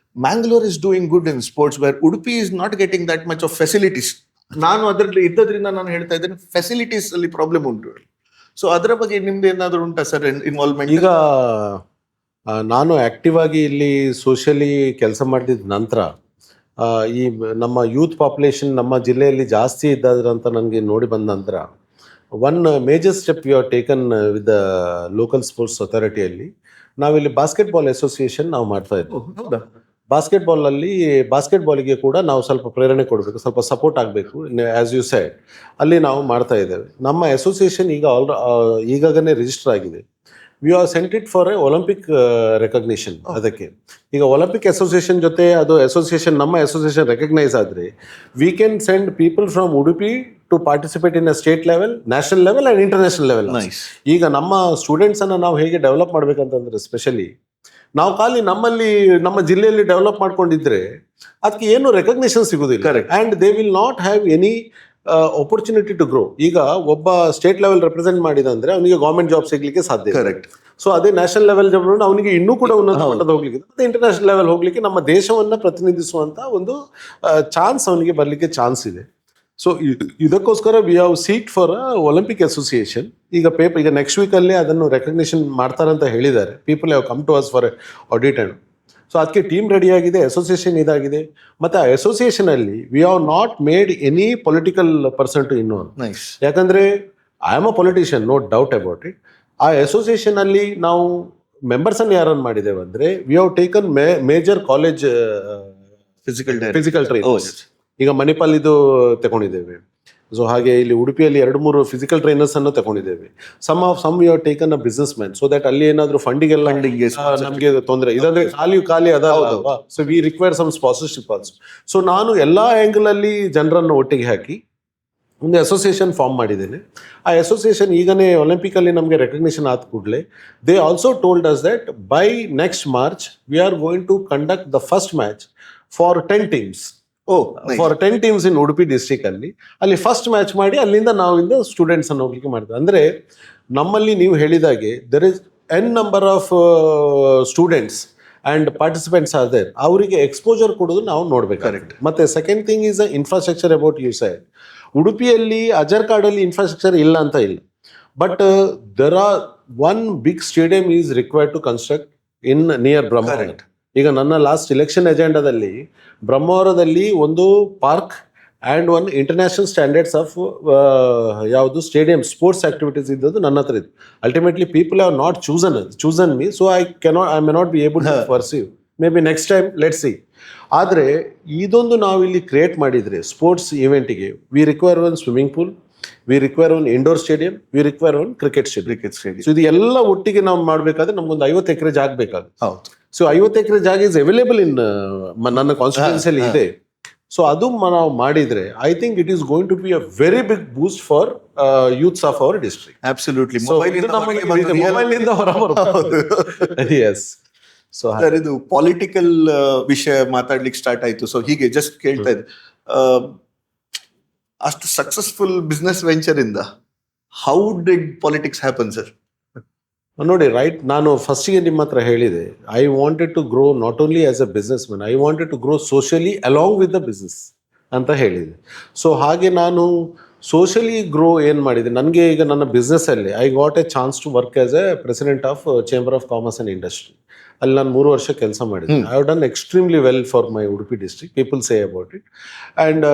Mangalore is doing good in sports where Udupi is not getting that much of facilities. ನಾನು ಅದರಲ್ಲಿ ಇದ್ದದ್ರಿಂದ ನಾನು ಹೇಳ್ತಾ ಇದ್ದೇನೆ, ಫೆಸಿಲಿಟೀಸ್ ಅಲ್ಲಿ ಪ್ರಾಬ್ಲಮ್ ಉಂಟು. ಸೊ ಅದರ ಬಗ್ಗೆ ನಿಮ್ದು ಏನಾದ್ರು ಉಂಟಾ ಸರ್ ಇನ್ವಾಲ್ವ್ಮೆಂಟ್? ಈಗ ನಾನು ಆಕ್ಟಿವ್ ಆಗಿ ಇಲ್ಲಿ ಸೋಷಿಯಲಿ ಕೆಲಸ ಮಾಡಿದ ನಂತರ ಈ ನಮ್ಮ ಯೂತ್ ಪಾಪ್ಯುಲೇಷನ್ ನಮ್ಮ ಜಿಲ್ಲೆಯಲ್ಲಿ ಜಾಸ್ತಿ ಇದ್ದಾದ್ರಂತ ನನಗೆ ನೋಡಿ ಬಂದ ನಂತರ one major step you are taken with the local sports ಅಥಾರಿಟಿಯಲ್ಲಿ ನಾವಿಲ್ಲಿ ಬಾಸ್ಕೆಟ್ಬಾಲ್ ಅಸೋಸಿಯೇಷನ್ ನಾವು ಮಾಡ್ತಾ ಇದ್ದೀವಿ. ಬಾಸ್ಕೆಟ್ಬಾಲಿಗೆ ಕೂಡ ನಾವು ಸ್ವಲ್ಪ ಪ್ರೇರಣೆ ಕೊಡಬೇಕು, ಸ್ವಲ್ಪ ಸಪೋರ್ಟ್ ಆಗಬೇಕು. ಆ್ಯಸ್ ಯು ಸೈಡ್ ಅಲ್ಲಿ ನಾವು ಮಾಡ್ತಾ ಇದ್ದೇವೆ. ನಮ್ಮ ಅಸೋಸಿಯೇಷನ್ ಈಗಾಗಲೇ ರಿಜಿಸ್ಟರ್ ಆಗಿದೆ. We are sent it for a Olympic recognition. ಅದಕ್ಕೆ ಈಗ ಒಲಿಂಪಿಕ್ ಅಸೋಸಿಯೇಷನ್ ಜೊತೆ ಅದು ಅಸೋಸಿಯೇಷನ್, ನಮ್ಮ ಅಸೋಸಿಯೇಷನ್ ರೆಕಗ್ನೈಸ್ ಆದರೆ we can send people from Udupi to participate in a state level, national level and international level. ಈಗ ನಮ್ಮ ಸ್ಟೂಡೆಂಟ್ಸನ್ನು ನಾವು ಹೇಗೆ ಡೆವಲಪ್ ಮಾಡಬೇಕಂತಂದ್ರೆ, ಸ್ಪೆಷಲಿ ನಾವು ಖಾಲಿ ನಮ್ಮ ಜಿಲ್ಲೆಯಲ್ಲಿ ಡೆವಲಪ್ ಮಾಡ್ಕೊಂಡಿದ್ರೆ ಅದಕ್ಕೆ ಏನು ರೆಕಗ್ನಿಷನ್ ಸಿಗೋದಿಲ್ಲ, and they will not have any opportunity to grow. ಈಗ ಒಬ್ಬ ಸ್ಟೇಟ್ ಲೆವೆಲ್ ರೆಪ್ರೆಸೆಂಟ್ ಮಾಡಿದ ಅಂದ್ರೆ ಅವನಿಗೆ ಗೌರ್ಮೆಂಟ್ ಜಾಬ್ ಸಿಗ್ಲಿಕ್ಕೆ ಸಾಧ್ಯ. ಕರೆಕ್ಟ್. ಸೊ ಅದೇ ನ್ಯಾಷನಲ್ ಲೆವೆಲ್ ಜಾಬ್ ಅವನಿಗೆ ಇನ್ನೂ ಕೂಡ ಉನ್ನತ ಮಟ್ಟದ ಹೋಗ್ಲಿಕ್ಕೆ, ಮತ್ತೆ ಇಂಟರ್ನ್ಯಾಷನಲ್ ಲೆವೆಲ್ ಹೋಗ್ಲಿಕ್ಕೆ, ನಮ್ಮ ದೇಶವನ್ನ ಪ್ರತಿನಿಧಿಸುವಂತ ಒಂದು ಚಾನ್ಸ್ ಅವನಿಗೆ ಬರ್ಲಿಕ್ಕೆ ಚಾನ್ಸ್ ಇದೆ. ಸೊ ಇದಕ್ಕೋಸ್ಕರ we have seat for Olympic association. ಈಗ ನೆಕ್ಸ್ಟ್ ವೀಕಲ್ಲಿ ಅದನ್ನು ರೆಕಗ್ನಿಷನ್ ಮಾಡ್ತಾರಂತ ಹೇಳಿದ್ದಾರೆ. People have come to us for audit and so ಅದಕ್ಕೆ ಟೀಮ್ ರೆಡಿ ಆಗಿದೆ, ಅಸೋಸಿಯೇಷನ್ ಇದಾಗಿದೆ. ಮತ್ತು ಆ ಅಸೋಸಿಯೇಷನಲ್ಲಿ we have not made any political person to involve. ಯಾಕಂದರೆ I am a politician, no doubt about it. ಆ ಅಸೋಸಿಯೇಷನಲ್ಲಿ ನಾವು ಮೆಂಬರ್ಸನ್ನು ಯಾರನ್ನು ಮಾಡಿದ್ದೇವೆ ಅಂದರೆ, we have taken major college physical trainers. ಈಗ ಮಣಿಪಾಲ್ ಇದು ತಗೊಂಡಿದ್ದೇವೆ. ಸೊ ಹಾಗೆ ಇಲ್ಲಿ ಉಡುಪಿಯಲ್ಲಿ 2-3 ಫಿಸಿಕಲ್ ಟ್ರೈನರ್ಸ್ ಅನ್ನು ತಗೊಂಡಿದ್ದೇವೆ. Some you have taken a business man, so that ಅಲ್ಲಿ ಏನಾದರೂ ಫಂಡಿಗೆಲ್ಲ ನಮಗೆ ತೊಂದರೆ ಇದಾದ್ರೆ ಖಾಲಿ ಅದಲ್ವಾ. So we require some sponsorship also. So ನಾನು ಎಲ್ಲ ಆ್ಯಂಗಲ್ ಅಲ್ಲಿ ಜನರನ್ನು ಒಟ್ಟಿಗೆ ಹಾಕಿ ಒಂದು ಅಸೋಸಿಯೇಷನ್ ಫಾರ್ಮ್ ಮಾಡಿದ್ದೇನೆ. ಆ ಅಸೋಸಿಯೇಷನ್ ಈಗನೇ ಒಲಿಂಪಿಕಲ್ಲಿ ನಮಗೆ ರೆಕಗ್ನಿಷನ್ ಆದ ಕೂಡಲೇ they also told us that by next March we are going to conduct the first match for 10 teams. For 10 teams in Udupi district ಅಲ್ಲಿ ಫಸ್ಟ್ ಮ್ಯಾಚ್ ಮಾಡಿ ಅಲ್ಲಿಂದ ನಾವಿಂದ ಸ್ಟೂಡೆಂಟ್ಸ್ ಅನ್ನು ಹೋಗ್ಲಿಕ್ಕೆ ಮಾಡ್ತೀವಿ. ಅಂದ್ರೆ ನಮ್ಮಲ್ಲಿ ನೀವು ಹೇಳಿದಾಗೆ there is an number of students and participants are there, ಅವರಿಗೆ ಎಕ್ಸ್ಪೋಜರ್ ಕೊಡೋದು ನಾವು ನೋಡ್ಬೇಕಾಗುತ್ತೆ. ಮತ್ತೆ second thing is infrastructure about you side. ಉಡುಪಿಯಲ್ಲಿ ಅಜರ್ಕಾಡಲ್ಲಿ ಇನ್ಫ್ರಾಸ್ಟ್ರಕ್ಚರ್ ಇಲ್ಲ ಅಂತ ಇಲ್ಲ, but there are one big stadium is required to construct in near Brahmavar. ಈಗ ನನ್ನ ಲಾಸ್ಟ್ ಇಲೆಕ್ಷನ್ ಎಜೆಂಡಾದಲ್ಲಿ ಬ್ರಹ್ಮಾವರದಲ್ಲಿ ಒಂದು park and one international standards of ಯಾವುದು ಸ್ಟೇಡಿಯಂ ಸ್ಪೋರ್ಟ್ಸ್ ಆಕ್ಟಿವಿಟೀಸ್ ಇದ್ದದ್ದು ನನ್ನ ಹತ್ರ ಇತ್ತು. Ultimately people have not chosen me, so I may not be able to perceive. May be next time let see. ಆದರೆ ಇದೊಂದು ನಾವಿಲ್ಲಿ ಕ್ರಿಯೇಟ್ ಮಾಡಿದರೆ ಸ್ಪೋರ್ಟ್ಸ್ ಇವೆಂಟಿಗೆ we require one swimming pool, we require one indoor stadium, we require one cricket stadium. So ಇದು ಎಲ್ಲ ಒಟ್ಟಿಗೆ ನಾವು ಮಾಡಬೇಕಾದ್ರೆ ನಮ್ಗೊಂದು 50 ಎಕರೆ ಜಾಗ ಬೇಕಾಗುತ್ತೆ. ಹೌದು. ಸೊ 50 ಎಕರೆ ಜಾಗ ಇಸ್ ಅವೈಲೇಬಲ್ ಇನ್ ನನ್ನ ಕಾನ್ಸ್ಟಿಟ್ಯೂನ್ಸಿಯಲ್ಲಿ ಇದೆ. ಸೊ ಅದು ನಾವು ಮಾಡಿದ್ರೆ I think it is going to be a very big boost for youths of our district. Absolutely. ಮೊಬೈಲ್ನಿಂದ ಹೊರಬರುತ್ತೆ. ಎಸ್. ಸೊ ಸರ್, ಇದು ಪೊಲಿಟಿಕಲ್ ವಿಷಯ ಮಾತಾಡ್ಲಿಕ್ಕೆ ಸ್ಟಾರ್ಟ್ ಆಯ್ತು. ಸೊ ಹೀಗೆ ಜಸ್ಟ್ ಕೇಳ್ತಾ ಇದ್ದೆ, ಅಷ್ಟು ಸಕ್ಸಸ್ಫುಲ್ ಬಿಸ್ನೆಸ್ ವೆಂಚರ್ ಇಂದ how did politics happen sir? ನೋಡಿ, ರೈಟ್, ನಾನು ಫಸ್ಟಿಗೆ ನಿಮ್ಮ ಹತ್ರ ಹೇಳಿದೆ, I wanted to grow not only as a business man, I wanted to grow socially along with the business ಅಂತ ಹೇಳಿದೆ. ಸೊ ಹಾಗೆ ನಾನು ಸೋಷಿಯಲಿ ಗ್ರೋ ಏನು ಮಾಡಿದೆ, ನನಗೆ ಈಗ ನನ್ನ ಬಿಸ್ನೆಸ್ಸಲ್ಲಿ I got a chance to work as a president of chamber of commerce and industry. ಅಲ್ಲಿ ನಾನು 3 ವರ್ಷ ಕೆಲಸ ಮಾಡಿದ್ದೆ. I have done extremely well for my Udupi district, people say about it. And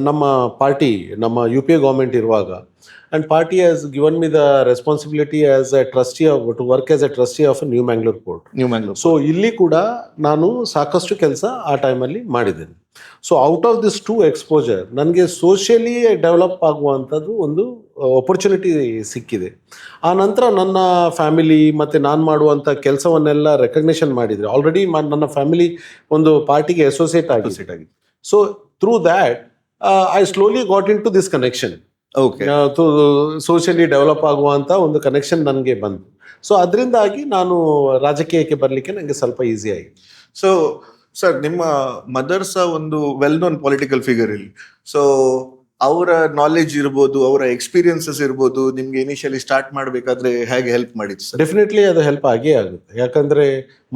ನಮ್ಮ ಪಾರ್ಟಿ, ನಮ್ಮ UPA ಗೌರ್ಮೆಂಟ್ ಇರುವಾಗ, and party has given me the responsibility as a trustee to work as a trustee of a New Mangalore port. So ಇಲ್ಲಿ ಕೂಡ ನಾನು ಸಾಕಷ್ಟು ಕೆಲಸ ಆ ಟೈಮಲ್ಲಿ ಮಾಡಿದ್ದೇನೆ. So out of this 2 exposure ನನಗೆ ಸೋಷಿಯಲಿ ಡೆವಲಪ್ ಆಗುವಂಥದ್ದು ಒಂದು ಆಪರ್ಚುನಿಟಿ ಸಿಕ್ಕಿದೆ. ಆ ನಂತರ ನನ್ನ ಫ್ಯಾಮಿಲಿ ಮತ್ತು ನಾನು ಮಾಡುವಂಥ ಕೆಲಸವನ್ನೆಲ್ಲ ರೆಕಗ್ನಿಷನ್ ಮಾಡಿದರೆ, ಆಲ್ರೆಡಿ ನನ್ನ ಫ್ಯಾಮಿಲಿ ಒಂದು ಪಾರ್ಟಿಗೆ ಅಸೋಸಿಯೇಟ್ ಆಗಿದೆ. So through that I slowly got into this connection. Okay. Socially develop ಆಗುವಂಥ ಒಂದು ಕನೆಕ್ಷನ್ ನನಗೆ ಬಂತು. ಸೊ ಅದರಿಂದಾಗಿ ನಾನು ರಾಜಕೀಯಕ್ಕೆ ಬರಲಿಕ್ಕೆ ನನಗೆ ಸ್ವಲ್ಪ ಈಸಿ ಆಯಿತು. ಸೊ ಸರ್, ನಿಮ್ಮ ಮದರ್ ಸಹ ಒಂದು ವೆಲ್ ನೋನ್ ಪೊಲಿಟಿಕಲ್ ಫಿಗರ್ ಇಲ್ಲಿ. ಸೊ ಅವರ ನಾಲೆಜ್ ಇರ್ಬೋದು, ಅವರ ಎಕ್ಸ್ಪೀರಿಯನ್ಸಸ್ ಇರ್ಬೋದು, ನಿಮ್ಗೆ ಇನಿಷಿಯಲಿ ಸ್ಟಾರ್ಟ್ ಮಾಡಬೇಕಾದ್ರೆ ಹೇಗೆ ಹೆಲ್ಪ್ ಮಾಡಿತ್ತು ಸರ್? ಡೆಫಿನೆಟ್ಲಿ ಅದು ಹೆಲ್ಪ್ ಆಗೇ ಆಗುತ್ತೆ. ಯಾಕಂದರೆ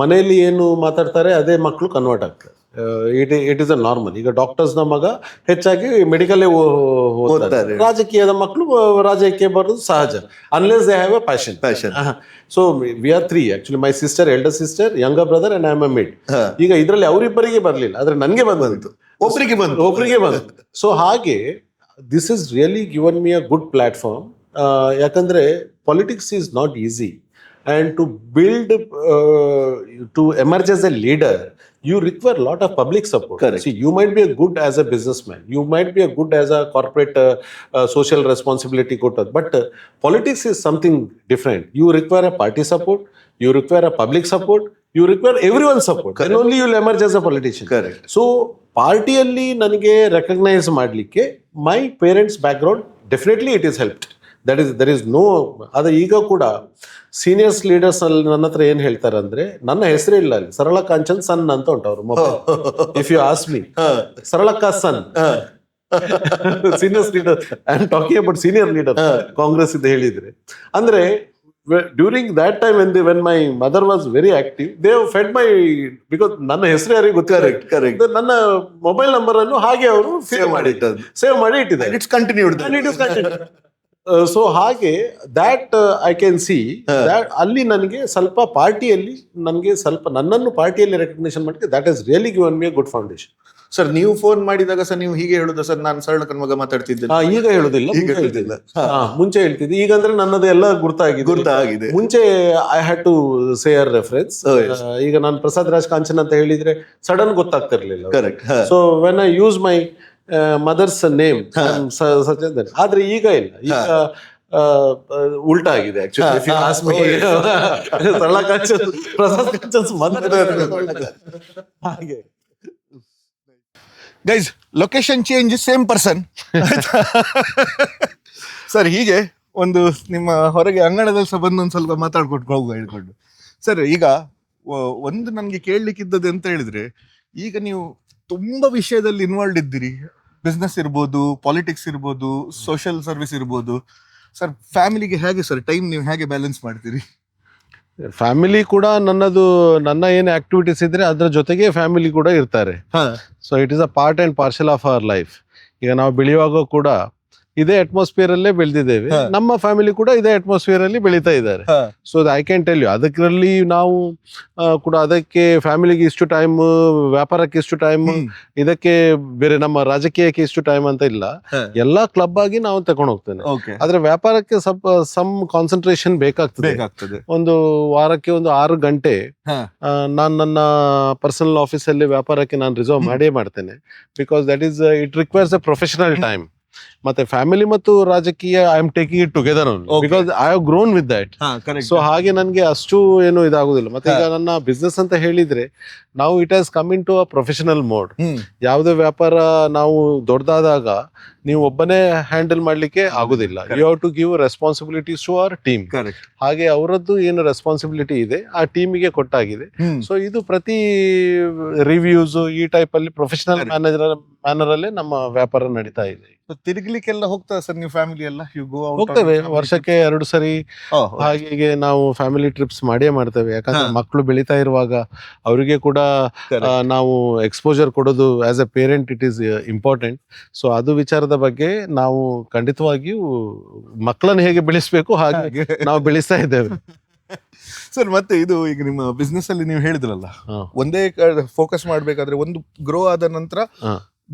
ಮನೆಯಲ್ಲಿ ಏನು ಮಾತಾಡ್ತಾರೆ ಅದೇ ಮಕ್ಕಳು ಕನ್ವರ್ಟ್ ಆಗ್ತಾರೆ. It is a normal. ಈಗ ಡಾಕ್ಟರ್ಸ್ನ ಮಗ ಹೆಚ್ಚಾಗಿ ಮೆಡಿಕಲ್ಲೇ ಓದ್ತಾರೆ, ರಾಜಕೀಯದ ಮಕ್ಕಳು ರಾಜಕೀಯ ಬರೋದು ಸಹಜ, unless they have a passion. So we are 3 actually, my sister, elder sister, younger brother and I am A mid. ಈಗ ಇದರಲ್ಲಿ ಅವರಿಬ್ಬರಿಗೆ ಬರಲಿಲ್ಲ, ಆದರೆ ನನಗೆ ಬಂತು, ಒಬ್ಬರಿಗೆ ಬಂತು. ಸೊ ಹಾಗೆ this is really given me a good platform. ಯಾಕಂದರೆ politics is not easy, and to build to emerge as a leader you require a lot of public support. Correct. See, you might be a good as a businessman, you might be a good as a corporate social responsibility quota, but politics is something different. You require a party support, you require a public support, you require everyone's support. Correct. Then only you will emerge as a politician. Correct. So ಪಾರ್ಟಿಯಲ್ಲಿ ನನಗೆ ರೆಕಗ್ನೈಸ್ ಮಾಡಲಿಕ್ಕೆ my parents background definitely it is helped. There is no. ಅದು ಈಗ ಕೂಡ ಸೀನಿಯರ್ಸ್ ಲೀಡರ್ಸ್ ಅಲ್ಲಿ ನನ್ನ ಹತ್ರ ಏನು ಹೇಳ್ತಾರೆ ಅಂದ್ರೆ, ನನ್ನ ಹೆಸರೇ ಇಲ್ಲ ಅಲ್ಲಿ, ಸರಳ ಕಾಂಚನ್ ಸನ್ ಅಂತ ಉಂಟು ಅವ್ರ mobile. If you ask me, ಸರಳಕ್ಕ son seniors leader, I am talking about senior leader Congress ಇದು ಹೇಳಿದ್ರೆ. ಅಂದ್ರೆ during that time when my mother was very active, they have fed my, because ನನ್ನ ಹೆಸರು ಯಾರಿಗೆ ಗೊತ್ತಿಲ್ಲ, ನನ್ನ ಮೊಬೈಲ್ ನಂಬರ್ ಅನ್ನು ಹಾಗೆ ಅವರು ಸೇವ್ ಮಾಡಿ ಇಟ್ಟಿದ್ದಾರೆ. It's continued. ಸೊ ಹಾಗೆ that I can see that ಅಲ್ಲಿ ನನಗೆ ಸ್ವಲ್ಪ ಪಾರ್ಟಿಯಲ್ಲಿ ನನಗೆ ಸ್ವಲ್ಪ ನನ್ನನ್ನು ಪಾರ್ಟಿಯಲ್ಲಿ ರೆಕಗ್ನಿಷನ್ ಮಾಡಿದ್ರೆ that is really given me a good foundation. Sir, ನೀವು ಫೋನ್ ಮಾಡಿದಾಗ ಸರ್ ನೀವು ಹೀಗೆ ಹೇಳುದು ಸರ್, ನಾನು ಸರಳ ಕಣ್ಮಗ ಮಾತಾಡ್ತಿದ್ದೆ? ಈಗ ಹೇಳುದಿಲ್ಲ, ಮುಂಚೆ ಹೇಳ್ತಿದ್ದೆ. ಈಗ ಅಂದ್ರೆ ನನ್ನದು ಎಲ್ಲ ಗುರ್ತಾಗಿದೆ. ಮುಂಚೆ I had to say our reference. ಈಗ ನಾನು ಪ್ರಸಾದ್ ರಾಜ್ ಕಾಂಚನ್ ಅಂತ ಹೇಳಿದ್ರೆ ಸಡನ್ ಗೊತ್ತಾಗ್ತಿರ್ಲಿಲ್ಲ. Correct. So when I use my mother's name Sachin, ಆದ್ರೆ ಈಗ ಇಲ್ಲ, ಈಗ ಉಲ್ಟಾ ಆಗಿದೆ ಆಕ್ಚುಲಿ. ಸರಳ ಕಾಂಚನ್, ಪ್ರಸಾದ್ ಕಾಂಚನ್ಸ್ ಮದರ್. ಹಾಗೆ guys, location change, same person. Sir, ಹೀಗೆ ಒಂದು ನಿಮ್ಮ ಹೊರಗೆ ಅಂಗಣದಲ್ಲಿ ಸಹ ಬಂದು ಒಂದು ಸ್ವಲ್ಪ ಮಾತಾಡ್ಕೊಟ್ಟು ಹೋಗುವ ಹೇಳ್ಕೊಂಡು. ಸರ್, ಈಗ ಒಂದು ನನಗೆ ಕೇಳಲಿಕ್ಕಿದ್ದದ್ದು ಅಂತ ಹೇಳಿದ್ರೆ, ಈಗ ನೀವು ತುಂಬಾ ವಿಷಯದಲ್ಲಿ ಇನ್ವಾಲ್ವ್ ಇದ್ದೀರಿ. ಬಿಸ್ನೆಸ್ ಇರ್ಬೋದು, ಪಾಲಿಟಿಕ್ಸ್ ಇರ್ಬೋದು, ಸೋಷಿಯಲ್ ಸರ್ವಿಸ್ ಇರ್ಬೋದು. ಸರ್ ಫ್ಯಾಮಿಲಿಗೆ ಹೇಗೆ ಸರ್ ಟೈಮ್ ನೀವು ಹೇಗೆ ಬ್ಯಾಲೆನ್ಸ್ ಮಾಡ್ತೀರಿ? ಫ್ಯಾಮಿಲಿ ಕೂಡ ನನ್ನ ಏನು ಆಕ್ಟಿವಿಟೀಸ್ ಇದ್ರೆ ಅದ್ರ ಜೊತೆಗೆ ಫ್ಯಾಮಿಲಿ ಕೂಡ ಇರ್ತಾರೆ. So it is a part and parcel of our life. ಈಗ ನಾವು ಬೆಳೆಯುವಾಗ ಕೂಡ ಇದೇ ಅಟ್ಮಾಸ್ಫಿಯರ್ ಅಲ್ಲೇ ಬೆಳೆದಿದ್ದೇವೆ, ನಮ್ಮ ಫ್ಯಾಮಿಲಿ ಕೂಡ ಇದೇ ಅಟ್ಮಾಸ್ಫಿಯರ್ ಅಲ್ಲಿ ಬೆಳೀತಾ ಇದ್ದಾರೆ. So I can tell you, ಅದರಲ್ಲಿ ನಾವು ಕೂಡ ಅದಕ್ಕೆ ಫ್ಯಾಮಿಲಿಗೆ ಇಷ್ಟು ಟೈಮ್, ವ್ಯಾಪಾರಕ್ಕೆ ಇಷ್ಟು ಟೈಮ್, ಇದಕ್ಕೆ ಬೇರೆ ನಮ್ಮ ರಾಜಕೀಯಕ್ಕೆ ಇಷ್ಟು ಟೈಮ್ ಅಂತ ಇಲ್ಲ. ಎಲ್ಲಾ ಕ್ಲಬ್ ಆಗಿ ನಾವು ತಗೊಂಡು ಹೋಗ್ತೇನೆ. ಆದ್ರೆ ವ್ಯಾಪಾರಕ್ಕೆ ಸ್ವಲ್ಪ ಸಮ್ ಕಾನ್ಸಂಟ್ರೇಷನ್ ಬೇಕಾಗ್ತದೆ. ಒಂದು ವಾರಕ್ಕೆ ಒಂದು 6 ಗಂಟೆ ನಾನು ನನ್ನ ಪರ್ಸನಲ್ ಆಫೀಸಲ್ಲಿ ವ್ಯಾಪಾರಕ್ಕೆ ನಾನು ರಿಸರ್ವ್ ಮಾಡೇ ಮಾಡ್ತೇನೆ. Because that is it requires a professional time. ಮತ್ತೆ ಫ್ಯಾಮಿಲಿ ಮತ್ತು ರಾಜಕೀಯ I am taking it together only because I have grown with that. So ಹಾಗೆ ನನಗೆ ಅಷ್ಟು ಏನು ಇದಾಗುದಿಲ್ಲ. ಮತ್ತೆ ಈಗ ನನ್ನ ಬಿಸ್ನೆಸ್ ಅಂತ ಹೇಳಿದ್ರೆ ನಾವು it has come into a professional mode. ಯಾವುದೇ ವ್ಯಾಪಾರ ನಾವು ದೊಡ್ಡದಾದಾಗ ನೀವು ಒಬ್ಬನೇ ಹ್ಯಾಂಡಲ್ ಮಾಡ್ಲಿಕ್ಕೆ ಆಗುದಿಲ್ಲ. You have to give responsibilities to our team. ಹಾಗೆ ಅವರದ್ದು ಏನು ರೆಸ್ಪಾನ್ಸಿಬಿಲಿಟಿ ಇದೆ ಆ ಟೀಮಿಗೆ ಕೊಟ್ಟಾಗಿದೆ. ಸೊ ಇದು ಪ್ರತಿ ರಿವ್ಯೂಸ್ ಈ ಟೈಪ್ ಅಲ್ಲಿ ಪ್ರೊಫೆಷನಲ್ ಮ್ಯಾನರ್ ಅಲ್ಲೇ ನಮ್ಮ ವ್ಯಾಪಾರ ನಡೀತಾ ಇದೆ. ತಿರುಗ್ಲಿಕ್ಕೆಲ್ಲ ಹೋಗ್ತಾ ಸರ್ ನೀವು ಫ್ಯಾಮಿಲಿ ಎಲ್ಲ? ಹೋಗ್ತೇವೆ ವರ್ಷಕ್ಕೆ 2 ಸರಿ. ಹಾಗೆ ನಾವು ಫ್ಯಾಮಿಲಿ ಟ್ರಿಪ್ಸ್ ಮಾಡೇ ಮಾಡ್ತೇವೆ. ಯಾಕಂದ್ರೆ ಮಕ್ಕಳು ಬೆಳೀತಾ ಇರುವಾಗ ಅವರಿಗೆ ಕೂಡ ನಾವು ಎಕ್ಸ್ಪೋಜರ್ ಕೊಡೋದು as A parent it is important. So ಅದು ವಿಚಾರದ ಬಗ್ಗೆ ನಾವು ಖಂಡಿತವಾಗಿಯೂ ಮಕ್ಕಳನ್ನು ಹೇಗೆ ಬೆಳೆಸಬೇಕು ಹಾಗೆ ನಾವು ಬೆಳೆಸ್ತಾ ಇದ್ದೇವೆ. ಸರ್ ಮತ್ತೆ ಇದು ಈಗ ನಿಮ್ಮ ಬಿಸ್ನೆಸ್ ಅಲ್ಲಿ ನೀವು ಹೇಳಿದ್ರಲ್ಲ, ಒಂದೇ ಫೋಕಸ್ ಮಾಡ್ಬೇಕಾದ್ರೆ ಒಂದು ಗ್ರೋ ಆದ ನಂತರ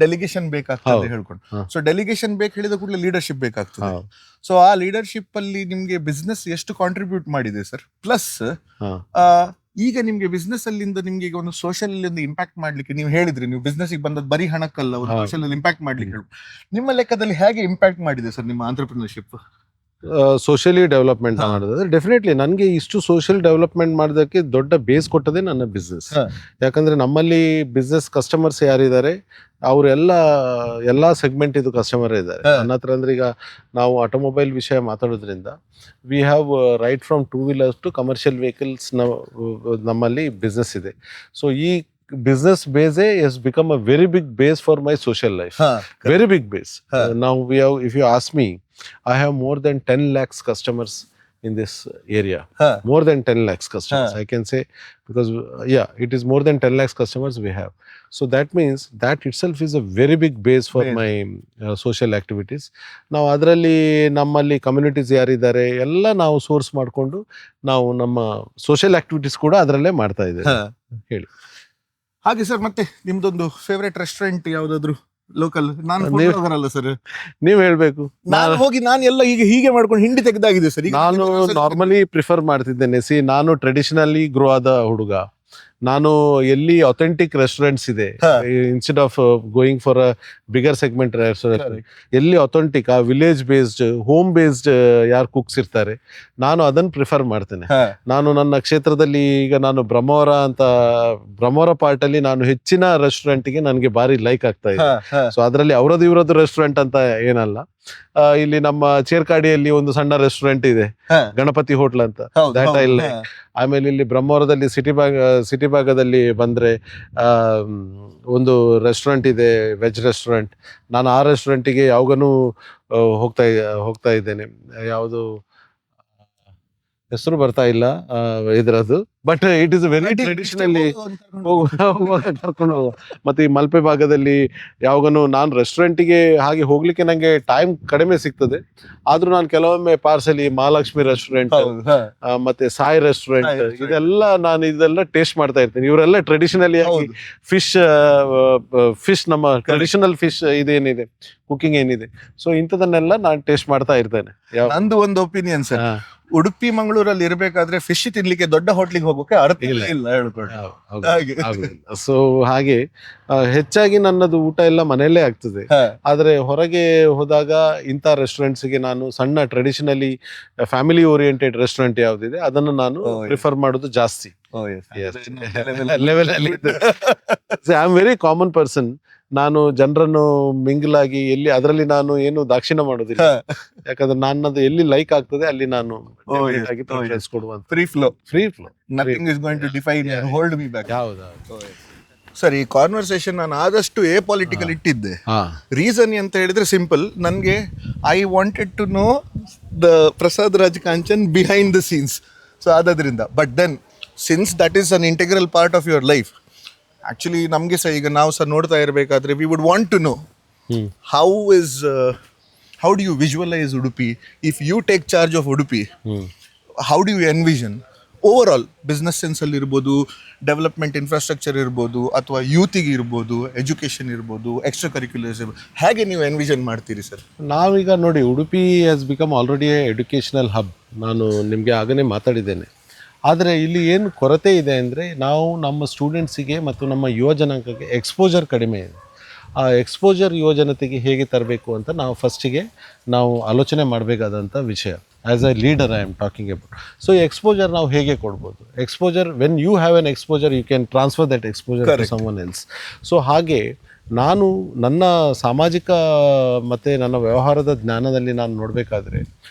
ಡೆಲಿಗೇಷನ್ ಬೇಕಾಗ್ತದೆ ಹೇಳ್ಕೊಂಡು. ಸೊ ಡೆಲಿಗೇಷನ್ ಬೇಕು ಹೇಳಿದ ಕೂಡಲೇ ಲೀಡರ್ಶಿಪ್ ಬೇಕಾಗ್ತದೆ. ಸೊ ಆ ಲೀಡರ್ಶಿಪ್ ಅಲ್ಲಿ ನಿಮ್ಗೆ ಬಿಸ್ನೆಸ್ ಎಷ್ಟು ಕಾಂಟ್ರಿಬ್ಯೂಟ್ ಮಾಡಿದೆ ಸರ್? ಪ್ಲಸ್ ಈಗ ನಿಮ್ಗೆ ಬಿಸ್ನೆಸ್ ಅಲ್ಲಿಂದ ನಿಮ್ಗೆ ಈಗ ಒಂದು ಸೋಷಿಯಲ್ ಒಂದು ಇಂಪ್ಯಾಕ್ಟ್ ಮಾಡ್ಲಿಕ್ಕೆ ನೀವು ಹೇಳಿದ್ರಿ, ನೀವು ಬಿಸ್ನೆಸ್ ಬಂದದ್ದು ಬರೀ ಹಣಕ್ಕಲ್ಲ, ಒಂದು ಸೋಷಿಯಲ್ ಇಂಪ್ಯಾಕ್ಟ್ ಮಾಡ್ಲಿಕ್ಕೆ ನಿಮ್ಮ ಲೆಕ್ಕದಲ್ಲಿ ಹೇಗೆ ಇಂಪ್ಯಾಕ್ಟ್ ಮಾಡಿದೆ ಸರ್ ನಿಮ್ಮ ಆಂಟ್ರಪ್ರಿನರ್ಶಿಪ್? ಸೋಷಿಯಲಿ ಡೆವಲಪ್ಮೆಂಟ್ ಮಾಡೋದಾದ್ರೆ ಡೆಫಿನೆಟ್ಲಿ ನನಗೆ ಇಷ್ಟು ಸೋಷಿಯಲ್ ಡೆವಲಪ್ಮೆಂಟ್ ಮಾಡೋದಕ್ಕೆ ದೊಡ್ಡ ಬೇಸ್ ಕೊಟ್ಟದೆ ನನ್ನ ಬಿಸ್ನೆಸ್. ಯಾಕಂದ್ರೆ ನಮ್ಮಲ್ಲಿ ಬಿಸ್ನೆಸ್ ಕಸ್ಟಮರ್ಸ್ ಯಾರಿದ್ದಾರೆ ಎಲ್ಲ ಸೆಗ್ಮೆಂಟ್ ಇದು ಕಸ್ಟಮರ್ ಇದ್ದಾರೆ ನನ್ನ ಹತ್ರ. ಅಂದ್ರೆ ಈಗ ನಾವು ಆಟೋಮೊಬೈಲ್ ವಿಷಯ ಮಾತಾಡೋದ್ರಿಂದ we have right from 2 wheelers to commercial vehicles ನಮ್ಮಲ್ಲಿ ಬಿಸ್ನೆಸ್ ಇದೆ. ಸೊ ಈ business base has become a very big base for my social life. Very big base. Now we have, if you ask me, I have more than 10 lakhs customers in this area. More than 10 lakhs customers, I can say, because it is more than 10 lakhs customers we have. So that means that itself is a very big base for my social activities. Now ಅದರಲ್ಲಿ ನಮ್ಮಲ್ಲಿ ಕಮ್ಯುನಿಟೀಸ್ ಯಾರಿದ್ದಾರೆ ಎಲ್ಲ ನಾವು ಸೋರ್ಸ್ ಮಾಡಿಕೊಂಡು ನಾವು ನಮ್ಮ ಸೋಷಿಯಲ್ ಆಕ್ಟಿವಿಟೀಸ್ ಕೂಡ ಅದರಲ್ಲೇ ಮಾಡ್ತಾ ಇದ್ದೇವೆ ಹೇಳಿ. ಹಾಗೆ ಸರ್ ಮತ್ತೆ ನಿಮ್ದೊಂದು ಫೇವರೇಟ್ ರೆಸ್ಟೋರೆಂಟ್ ಯಾವ್ದಾದ್ರು ಲೋಕಲ್? ನಾನು ಬರಲ್ಲ ಸರ್, ನೀವ್ ಹೇಳ್ಬೇಕು. ನಾನು ಎಲ್ಲ ಈಗ ಹೀಗೆ ಮಾಡ್ಕೊಂಡು ಹಿಂಡಿ ತೆಗೆದಾಗಿದೆ ಸರ್. ನಾನು ನಾರ್ಮಲಿ ಪ್ರಿಫರ್ ಮಾಡ್ತಿದ್ದೇನೆ. ನಾನು ಟ್ರೆಡಿಷನಲಿ ಗ್ರೋ ಆದ ಹುಡುಗ. ನಾನು ಎಲ್ಲಿ ಅಥೆಂಟಿಕ್ ರೆಸ್ಟೋರೆಂಟ್ಸ್ ಇದೆ, instead of going for a bigger segment restaurant, ಎಲ್ಲಿ ಅಥೆಂಟಿಕ್ ಆ ವಿಲೇಜ್ ಬೇಸ್ಡ್ ಹೋಮ್ ಬೇಸ್ಡ್ ಯಾರು ಕುಕ್ಸ್ ಇರ್ತಾರೆ ನಾನು ಅದನ್ನ ಪ್ರಿಫರ್ ಮಾಡ್ತೇನೆ. ನಾನು ನನ್ನ ಕ್ಷೇತ್ರದಲ್ಲಿ ಈಗ ನಾನು ಬ್ರಹ್ಮವರ ಪಾರ್ಟ್ ಅಲ್ಲಿ ನಾನು ಹೆಚ್ಚಿನ ರೆಸ್ಟೋರೆಂಟ್ಗೆ ನನಗೆ ಭಾರಿ ಲೈಕ್ ಆಗ್ತಾ ಇದೆ. ಸೊ ಅದರಲ್ಲಿ ಅವರದ್ದು ಇವರದ್ದು ರೆಸ್ಟೋರೆಂಟ್ ಅಂತ ಏನಲ್ಲ. ಇಲ್ಲಿ ನಮ್ಮ ಚೇರ್ಕಾಡಿಯಲ್ಲಿ ಒಂದು ಸಣ್ಣ ರೆಸ್ಟೋರೆಂಟ್ ಇದೆ, ಗಣಪತಿ ಹೋಟ್ಲ್ ಅಂತ, ದ್ಯಾಟ್ ಐ ಲೈಕ್. ಆಮೇಲೆ ಇಲ್ಲಿ ಬ್ರಹ್ಮವರದಲ್ಲಿ ಸಿಟಿ ಭಾಗದಲ್ಲಿ ಬಂದ್ರೆ ಒಂದು ರೆಸ್ಟೋರೆಂಟ್ ಇದೆ, ವೆಜ್ ರೆಸ್ಟೋರೆಂಟ್. ನಾನು ಆ ರೆಸ್ಟೋರೆಂಟಿಗೆ ಯಾವಾಗನೂ ಹೋಗ್ತಾ ಇದ್ದೇನೆ. ಯಾವುದು ಹೆಸರು ಬರ್ತಾ ಇಲ್ಲ ಇದ್ರದ್ದು, but it is very traditionally ಕರ್ಕೊಂಡು ಹೋಗುವ. ಮತ್ತೆ ಈ ಮಲ್ಪೆ ಭಾಗದಲ್ಲಿ ಯಾವಾಗನೂ ನಾನು ರೆಸ್ಟೋರೆಂಟಿಗೆ ಹಾಗೆ ಹೋಗ್ಲಿಕ್ಕೆ ನಂಗೆ ಟೈಮ್ ಕಡಿಮೆ ಸಿಗ್ತದೆ. ಆದ್ರೂ ನಾನು ಕೆಲವೊಮ್ಮೆ ಪಾರ್ಸಲಿ ಮಹಾಲಕ್ಷ್ಮಿ ರೆಸ್ಟೋರೆಂಟ್ ಮತ್ತೆ ಸಾಯಿ ರೆಸ್ಟೋರೆಂಟ್ ಇದೆಲ್ಲ ಟೇಸ್ಟ್ ಮಾಡ್ತಾ ಇರ್ತೇನೆ. ಇವರೆಲ್ಲ ಟ್ರೆಡಿಷನಲಿ ಫಿಶ್ ನಮ್ಮ ಟ್ರೆಡಿಷನಲ್ ಫಿಶ್ ಇದೇನಿದೆ, ಕುಕಿಂಗ್ ಏನಿದೆ, ಸೊ ಇಂಥದನ್ನೆಲ್ಲ ನಾನು ಟೇಸ್ಟ್ ಮಾಡ್ತಾ ಇರ್ತೇನೆ. ನಂದು ಒಂದು ಒಪಿನಿಯನ್ ಸರ್, ಉಡುಪಿ ಮಂಗಳೂರಲ್ಲಿ ಇರ್ಬೇಕಾದ್ರೆ ಫಿಶ್ ತಿನ್ಲಿಕ್ಕೆ ದೊಡ್ಡ ಹೋಟ್ಲಿಗೆ ಹೋಗೋಕೆ ಅರ್ಥ ಇಲ್ಲ ಹೇಳ್ಕೊಂಡು. ಸೊ ಹಾಗೆ ಹೆಚ್ಚಾಗಿ ನನ್ನದು ಊಟ ಎಲ್ಲ ಮನೆಯಲ್ಲೇ ಆಗ್ತದೆ. ಆದ್ರೆ ಹೊರಗೆ ಹೋದಾಗ ಇಂಥ ರೆಸ್ಟೋರೆಂಟ್ಸ್ಗೆ ನಾನು ಸಣ್ಣ ಟ್ರೆಡಿಷನಲಿ ಫ್ಯಾಮಿಲಿ ಓರಿಯೆಂಟೆಡ್ ರೆಸ್ಟೋರೆಂಟ್ ಯಾವ್ದಿದೆ ಅದನ್ನು ನಾನು ಪ್ರಿಫರ್ ಮಾಡೋದು ಜಾಸ್ತಿ. ಲೆವೆಲ್ ಅಲ್ಲಿ I am very common person. ನಾನು ಜನರನ್ನು ಮಿಂಗಲ್ ಆಗಿ ಎಲ್ಲಿ ಅದರಲ್ಲಿ ನಾನು ಏನು ದಾಕ್ಷಿಣ್ಯ ಮಾಡೋದಿಲ್ಲ. ಯಾಕಂದ್ರೆ ನನ್ನದು ಎಲ್ಲಿ ಲೈಕ್ ಆಗ್ತದೆ ಅಲ್ಲಿ ನಾನು ಕೊಡುವಂತ free flow. Nothing is going to define hold me back. Sir, ಈ ಕಾನ್ವರ್ಸೇಷನ್ ನಾನು ಆದಷ್ಟು ಪೊಲಿಟಿಕಲ್ ಇಟ್ಟಿದ್ದೆ. ರೀಸನ್ ಅಂತ ಹೇಳಿದ್ರೆ ಸಿಂಪಲ್, ನನಗೆ I wanted to know the Prasad Raj Kanchan behind the scenes. So ಆದ್ರಿಂದ but then since that is an integral part of your life, actually ನಮಗೆ ಸಹ ಈಗ ನಾವು ಸಹ ನೋಡ್ತಾ ಇರಬೇಕಾದ್ರೆ we would want to know how is how do you visualize Udupi if you take charge of Udupi. How do you envision overall business ಸೆನ್ಸಲ್ಲಿ ಇರ್ಬೋದು, ಡೆವಲಪ್ಮೆಂಟ್ ಇನ್ಫ್ರಾಸ್ಟ್ರಕ್ಚರ್ ಇರ್ಬೋದು, ಅಥವಾ ಯೂತಿಗೆ ಇರ್ಬೋದು, ಎಜುಕೇಷನ್ ಇರ್ಬೋದು, ಎಕ್ಸ್ಟ್ರಾ ಕರಿಕ್ಯುಲರ್ಸ್ ಇರ್ಬೋದು, ಹೇಗೆ ನೀವು ಎನ್ವಿಷನ್ ಮಾಡ್ತೀರಿ ಸರ್? ನಾವೀಗ ನೋಡಿ, Udupi has become already educational hub. ನಾನು ನಿಮಗೆ ಆಗಲೇ ಮಾತಾಡಿದ್ದೇನೆ. ಆದರೆ ಇಲ್ಲಿ ಏನು ಕೊರತೆ ಇದೆ ಅಂದರೆ, ನಾವು ನಮ್ಮ ಸ್ಟೂಡೆಂಟ್ಸಿಗೆ ಮತ್ತು ನಮ್ಮ ಯುವ ಜನಾಂಗಕ್ಕೆ ಎಕ್ಸ್ಪೋಜರ್ ಕಡಿಮೆ ಇದೆ. ಆ ಎಕ್ಸ್ಪೋಜರ್ ಯುವ ಜನತೆಗೆ ಹೇಗೆ ತರಬೇಕು ಅಂತ ನಾವು ಫಸ್ಟಿಗೆ ನಾವು ಆಲೋಚನೆ ಮಾಡಬೇಕಾದಂಥ ವಿಷಯ. As a leader I am talking about. So exposure ನಾವು ಹೇಗೆ ಕೊಡ್ಬೋದು? Exposure, when you have an exposure you can transfer that exposure to someone else. So ಹಾಗೆ ನಾನು ನನ್ನ ಸಾಮಾಜಿಕ ಮತ್ತು ನನ್ನ ವ್ಯವಹಾರದ ಜ್ಞಾನದಲ್ಲಿ ನಾನು ನೋಡಬೇಕಾದ್ರೆ,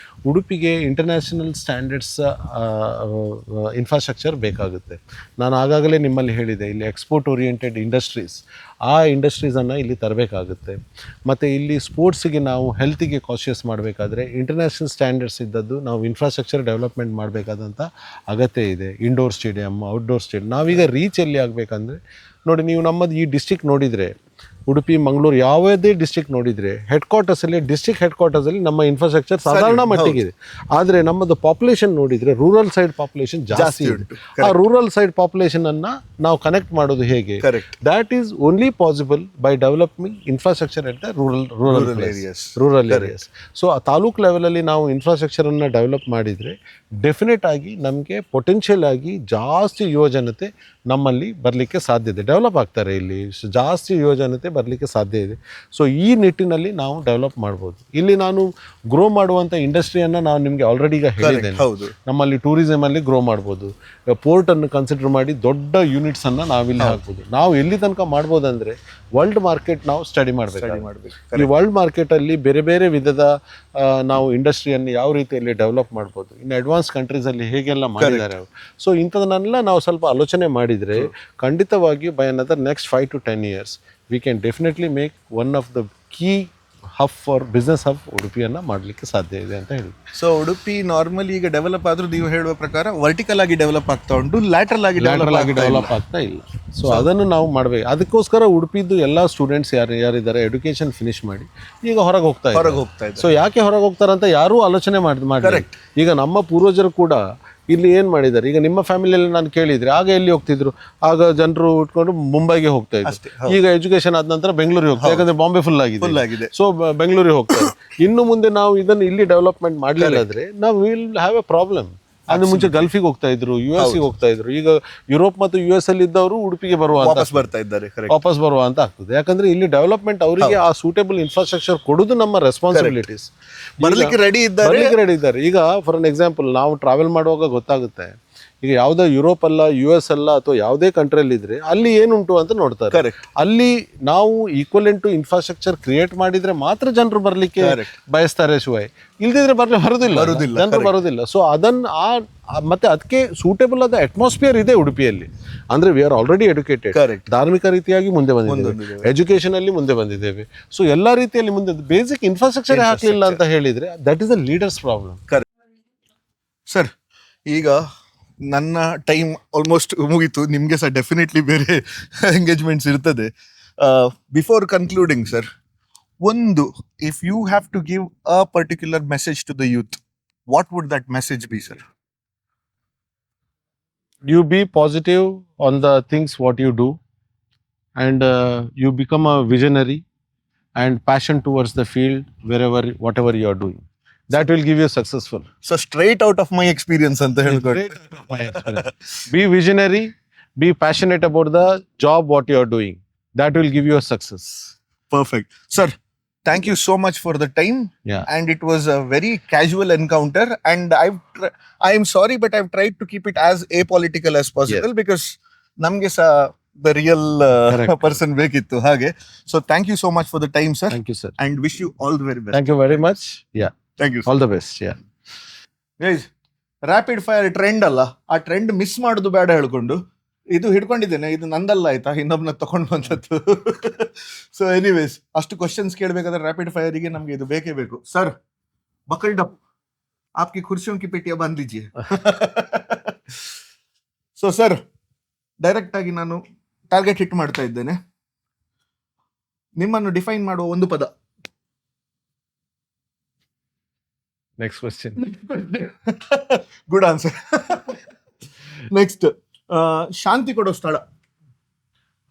ಉಡುಪಿಗೆ ಇಂಟರ್ನ್ಯಾಷನಲ್ ಸ್ಟ್ಯಾಂಡರ್ಡ್ಸ್ ಇನ್ಫ್ರಾಸ್ಟ್ರಕ್ಚರ್ ಬೇಕಾಗುತ್ತೆ. ನಾನು ಆಗಾಗಲೇ ನಿಮ್ಮಲ್ಲಿ ಹೇಳಿದೆ, ಇಲ್ಲಿ ಎಕ್ಸ್ಪೋರ್ಟ್ ಓರಿಯೆಂಟೆಡ್ ಇಂಡಸ್ಟ್ರೀಸ್, ಆ ಇಂಡಸ್ಟ್ರೀಸನ್ನು ಇಲ್ಲಿ ತರಬೇಕಾಗುತ್ತೆ. ಮತ್ತು ಇಲ್ಲಿ ಸ್ಪೋರ್ಟ್ಸಿಗೆ ನಾವು ಹೆಲ್ತಿಗೆ ಕಾನ್ಷಿಯಸ್ ಮಾಡಬೇಕಾದ್ರೆ ಇಂಟರ್ನ್ಯಾಷನಲ್ ಸ್ಟ್ಯಾಂಡರ್ಡ್ಸ್ ಇದ್ದದ್ದು ನಾವು ಇನ್ಫ್ರಾಸ್ಟ್ರಕ್ಚರ್ ಡೆವಲಪ್ಮೆಂಟ್ ಮಾಡಬೇಕಾದಂಥ ಅಗತ್ಯ ಇದೆ. Indoor stadium, outdoor stadium. ನಾವೀಗ ರೀಚ್ ಎಲ್ಲಿ ಆಗಬೇಕಂದ್ರೆ, ನೋಡಿ, ನೀವು ನಮ್ಮದು ಈ ಡಿಸ್ಟಿಕ್ ನೋಡಿದರೆ, ಉಡುಪಿ, ಮಂಗಳೂರು, ಯಾವುದೇ ಡಿಸ್ಟ್ರಿಕ್ಟ್ ನೋಡಿದರೆ ಡಿಸ್ಟ್ರಿಕ್ಟ್ ಹೆಡ್ ಕ್ವಾರ್ಟರ್ಸಲ್ಲಿ ನಮ್ಮ ಇನ್ಫ್ರಾಸ್ಟ್ರಕ್ಚರ್ ಸಾಧಾರಣ ಮಟ್ಟಿಗಿದೆ. ಆದರೆ ನಮ್ಮದು ಪಾಪ್ಯುಲೇಷನ್ ನೋಡಿದರೆ ರೂರಲ್ ಸೈಡ್ ಪಾಪ್ಯುಲೇಷನ್ ಜಾಸ್ತಿ ಇದೆ. ಆ ರೂರಲ್ ಸೈಡ್ ಪಾಪ್ಯುಲೇಷನನ್ನು ನಾವು ಕನೆಕ್ಟ್ ಮಾಡೋದು ಹೇಗೆ? That is only possible by developing infrastructure at the rural areas. So ಆ ತಾಲೂಕು ಲೆವೆಲಲ್ಲಿ ನಾವು ಇನ್ಫ್ರಾಸ್ಟ್ರಕ್ಚರನ್ನು ಡೆವಲಪ್ ಮಾಡಿದರೆ ಡೆಫಿನೆಟ್ ಆಗಿ ನಮಗೆ ಪೊಟೆನ್ಷಿಯಲ್ ಆಗಿ ಜಾಸ್ತಿ ಯುವ ಜನತೆ ನಮ್ಮಲ್ಲಿ ಬರಲಿಕ್ಕೆ ಸಾಧ್ಯ ಇದೆ. ಡೆವಲಪ್ ಆಗ್ತಾರೆ, ಇಲ್ಲಿ ಜಾಸ್ತಿ ಯುವ ಜನತೆ ಬರಲಿಕ್ಕೆ ಸಾಧ್ಯ ಇದೆ. ಸೊ ಈ ನಿಟ್ಟಿನಲ್ಲಿ ನಾವು ಡೆವಲಪ್ ಮಾಡ್ಬೋದು. ಇಲ್ಲಿ ನಾನು ಗ್ರೋ ಮಾಡುವಂಥ ಇಂಡಸ್ಟ್ರಿಯನ್ನು ನಾನು ನಿಮಗೆ ಆಲ್ರೆಡಿ ಈಗ ಹೇಳಿದ್ದೇನೆ. ನಮ್ಮಲ್ಲಿ ಟೂರಿಸಮಲ್ಲಿ ಗ್ರೋ ಮಾಡ್ಬೋದು. ಪೋರ್ಟನ್ನು ಕನ್ಸಿಡರ್ ಮಾಡಿ ದೊಡ್ಡ ಯೂನಿಟ್ಸನ್ನು ನಾವಿಲ್ಲಿ ಹಾಕ್ಬೋದು. ನಾವು ಎಲ್ಲಿ ತನಕ ಮಾಡ್ಬೋದಂದರೆ, ವರ್ಲ್ಡ್ ಮಾರ್ಕೆಟ್ ನಾವು ಸ್ಟಡಿ ಮಾಡಬೇಕು. ಈ ವರ್ಲ್ಡ್ ಮಾರ್ಕೆಟಲ್ಲಿ ಬೇರೆ ಬೇರೆ ವಿಧದ ನಾವು ಇಂಡಸ್ಟ್ರಿಯನ್ನು ಯಾವ ರೀತಿಯಲ್ಲಿ ಡೆವಲಪ್ ಮಾಡ್ಬೋದು, ಇನ್ನು ಅಡ್ವಾನ್ಸ್ ಕಂಟ್ರೀಸಲ್ಲಿ ಹೇಗೆಲ್ಲ ಮಾಡಿದ್ದಾರೆ ಅವರು. ಸೊ ಇಂಥದನ್ನೆಲ್ಲ ನಾವು ಸ್ವಲ್ಪ ಆಲೋಚನೆ ಮಾಡಿದರೆ ಖಂಡಿತವಾಗಿಯೂ by another next 5 to 10 years we can definitely make one of the key hub for business hub ಉಡುಪಿಯನ್ನು ಮಾಡಲಿಕ್ಕೆ ಸಾಧ್ಯ ಇದೆ ಅಂತ ಹೇಳಿ. ಸೊ ಉಡುಪಿ ನಾರ್ಮಲಿ ಈಗ ಡೆವಲಪ್ ಆದರೂ ನೀವು ಹೇಳುವ ಪ್ರಕಾರ ವರ್ಟಿಕಲ್ ಆಗಿ ಡೆವಲಪ್ ಆಗ್ತಾ ಉಂಟು, ಲ್ಯಾಟ್ರಲ್ ಆಗಿ ಡೆವಲಪ್ ಆಗ್ತಾ ಇಲ್ಲ. ಸೊ ಅದನ್ನು ನಾವು ಮಾಡಬೇಕು. ಅದಕ್ಕೋಸ್ಕರ ಉಡುಪಿದ್ದು ಎಲ್ಲ ಸ್ಟೂಡೆಂಟ್ಸ್ ಯಾರಿದ್ದಾರೆ ಎಜುಕೇಷನ್ ಫಿನಿಶ್ ಮಾಡಿ ಈಗ ಹೊರಗೆ ಹೋಗ್ತಾ ಇದ್ದಾರೆ. ಸೊ ಯಾಕೆ ಹೊರಗೆ ಹೋಗ್ತಾರಂತ ಯಾರೂ ಆಲೋಚನೆ ಮಾಡಿ. ಈಗ ನಮ್ಮ ಪೂರ್ವಜರು ಕೂಡ ಇಲ್ಲಿ ಏನು ಮಾಡಿದ್ದಾರೆ, ಈಗ ನಿಮ್ಮ ಫ್ಯಾಮಿಲಿಯಲ್ಲಿ ನಾನು ಕೇಳಿದರೆ ಆಗ ಎಲ್ಲಿ ಹೋಗ್ತಿದ್ರು? ಆಗ ಜನರು ಉಟ್ಕೊಂಡು ಮುಂಬೈಗೆ ಹೋಗ್ತಾ ಇದ್ರು. ಈಗ ಎಜುಕೇಶನ್ ಆದ ನಂತರ ಬೆಂಗಳೂರಿಗೆ ಹೋಗ್ತಾರೆ, ಯಾಕಂದ್ರೆ ಬಾಂಬೆ ಫುಲ್ ಆಗಿದೆ. ಸೊ ಬೆಂಗಳೂರಿಗೆ ಹೋಗ್ತಾರೆ. ಇನ್ನು ಮುಂದೆ ನಾವು ಇದನ್ನು ಇಲ್ಲಿ ಡೆವಲಪ್ಮೆಂಟ್ ಮಾಡಲಿಲ್ಲಾದ್ರೆ ನಾವು ವಿಲ್ ಹ್ಯಾವ್ ಎ ಪ್ರಾಬ್ಲಮ್. ಅಂದ್ರೆ ಮುಂಚೆ ಗಲ್ಫಿಗೆ ಹೋಗ್ತಾ ಇದ್ರು, US ಗೆ ಹೋಗ್ತಾ ಇದ್ರು. ಈಗ ಯುರೋಪ್ ಮತ್ತು US ಅಲ್ಲಿ ಇದ್ದವರು ಉಡುಪಿಗೆ ವಾಪಸ್ ಬರುವ ಅಂತ ಆಗ್ತದೆ. ಯಾಕಂದ್ರೆ ಇಲ್ಲಿ ಡೆವಲಪ್ಮೆಂಟ್ ಅವರಿಗೆ ಆ ಸೂಟೇಬಲ್ ಇನ್ಫ್ರಾಸ್ಟ್ರಕ್ಚರ್ ಕೊಡೋದು ನಮ್ಮ ರೆಸ್ಪಾನ್ಸಿಬಿಲಿಟೀಸ್. ಬರ್ಲಿಕ್ಕೆ ರೆಡಿ ಇದ್ದಾರೆ. ಈಗ ಫಾರ್ ಅನ್ ಎಕ್ಸಾಂಪಲ್ ನಾವು ಟ್ರಾವೆಲ್ ಮಾಡುವಾಗ ಗೊತ್ತಾಗುತ್ತೆ, ಈಗ ಯಾವುದೋ ಯುರೋಪ್ ಅಲ್ಲ, US ಅಲ್ಲ, ಅಥವಾ ಯಾವುದೇ ಕಂಟ್ರಿಯಲ್ಲಿ ಇದ್ರೆ ಅಲ್ಲಿ ಏನುಂಟು ಅಂತ ನೋಡ್ತಾರೆ. ಅಲ್ಲಿ ನಾವು ಈಕ್ವಲೆಂಟ್ ಟು ಇನ್ಫ್ರಾಸ್ಟ್ರಕ್ಚರ್ ಕ್ರಿಯೇಟ್ ಮಾಡಿದ್ರೆ ಮಾತ್ರ ಜನರು ಬರ್ಲಿಕ್ಕೆ ಬಯಸ್ತಾರೆ. ಶಿವಾಯ್ ಇಲ್ದಿದ್ರೆ ಜನರು ಬರೋದಿಲ್ಲ. ಸೊ ಅದನ್ನು ಮತ್ತೆ ಅದಕ್ಕೆ ಸೂಟೇಬಲ್ ಆದ ಅಟ್ಮಾಸ್ಫಿಯರ್ ಇದೆ ಉಡುಪಿಯಲ್ಲಿ. ಅಂದ್ರೆ ವಿ ಆರ್ ಆಲ್ರೆಡಿ ಎಡ್ಯುಕೇಟೆಡ್, ಧಾರ್ಮಿಕ ರೀತಿಯಾಗಿ ಮುಂದೆ ಬಂದಿದ್ದೇವೆ, ಎಜುಕೇಶನ್ ಅಲ್ಲಿ ಮುಂದೆ ಬಂದಿದ್ದೇವೆ. ಸೊ ಎಲ್ಲಾ ರೀತಿಯಲ್ಲಿ ಮುಂದೆ, ಬೇಸಿಕ್ ಇನ್ಫ್ರಾಸ್ಟ್ರಕ್ಚರ್ ಹಾಕ್ಲಿಲ್ಲ ಅಂತ ಹೇಳಿದ್ರೆ that is a leaders problem. Sir, ಈಗ ನನ್ನ ಟೈಮ್ ಆಲ್ಮೋಸ್ಟ್ ಮುಗೀತು. ನಿಮಗೆ ಸಹ ಡೆಫಿನೆಟ್ಲಿ ಬೇರೆ ಎಂಗೇಜ್ಮೆಂಟ್ಸ್ ಇರ್ತದೆ. ಬಿಫೋರ್ ಕನ್ಕ್ಲೂಡಿಂಗ್ ಸರ್, ಒಂದು, if you have to give a particular message to the youth, what would that message be sir? You be positive on the things what you do, and you become a visionary and passion towards the field whatever you are doing. That will give you successful. So straight out of my experience anta helkotte. Be visionary, be passionate about the job what you are doing. That will give you a success. Perfect. Sir, thank you so much for the time. Yeah. And it was a very casual encounter, and I am sorry, but I've tried to keep it as apolitical as possible, because namge sa the real person bekittu hage. So thank you so much for the time, sir. Thank you, sir. And wish you all the very best. Thank you very much. Yeah. Thank you, sir. All the best. Yeah. Guys, rapid fire trend ಅಲ್ಲ, ಆ ಟ್ರೆಂಡ್ ಮಿಸ್ ಮಾಡೋದು ಬೇಡ ಹೇಳ್ಕೊಂಡು ಇದು ಹಿಡ್ಕೊಂಡಿದ್ದೇನೆ. ಇದು ನಂದಲ್ಲ, ಆಯ್ತಾ, ಇನ್ನೊಬ್ನ ತಗೊಂಡು ಬಂದದ್ದು. ಸೊ ಎನಿವೇಸ್, ಅಷ್ಟು ಕ್ವಶನ್ಸ್ ಕೇಳಬೇಕಾದ್ರೆ ರ್ಯಾಪಿಡ್ ಫೈರಿಗೆ ನಮ್ಗೆ ಇದು ಬೇಕೇ ಬೇಕು. Sir, buckled up. आपकी कुर्सियों की पेटियां बांध लीजिए. ಸೊ ಸರ್, ಡೈರೆಕ್ಟ್ ಆಗಿ ನಾನು ಟಾರ್ಗೆಟ್ ಹಿಟ್ ಮಾಡ್ತಾ ಇದ್ದೇನೆ. ನಿಮ್ಮನ್ನು ಡಿಫೈನ್ ಮಾಡುವ ಒಂದು ಪದ. Next question. Good answer. Next, ಶಾಂತಿ ಕೊಡೋ ಸ್ಥಳ.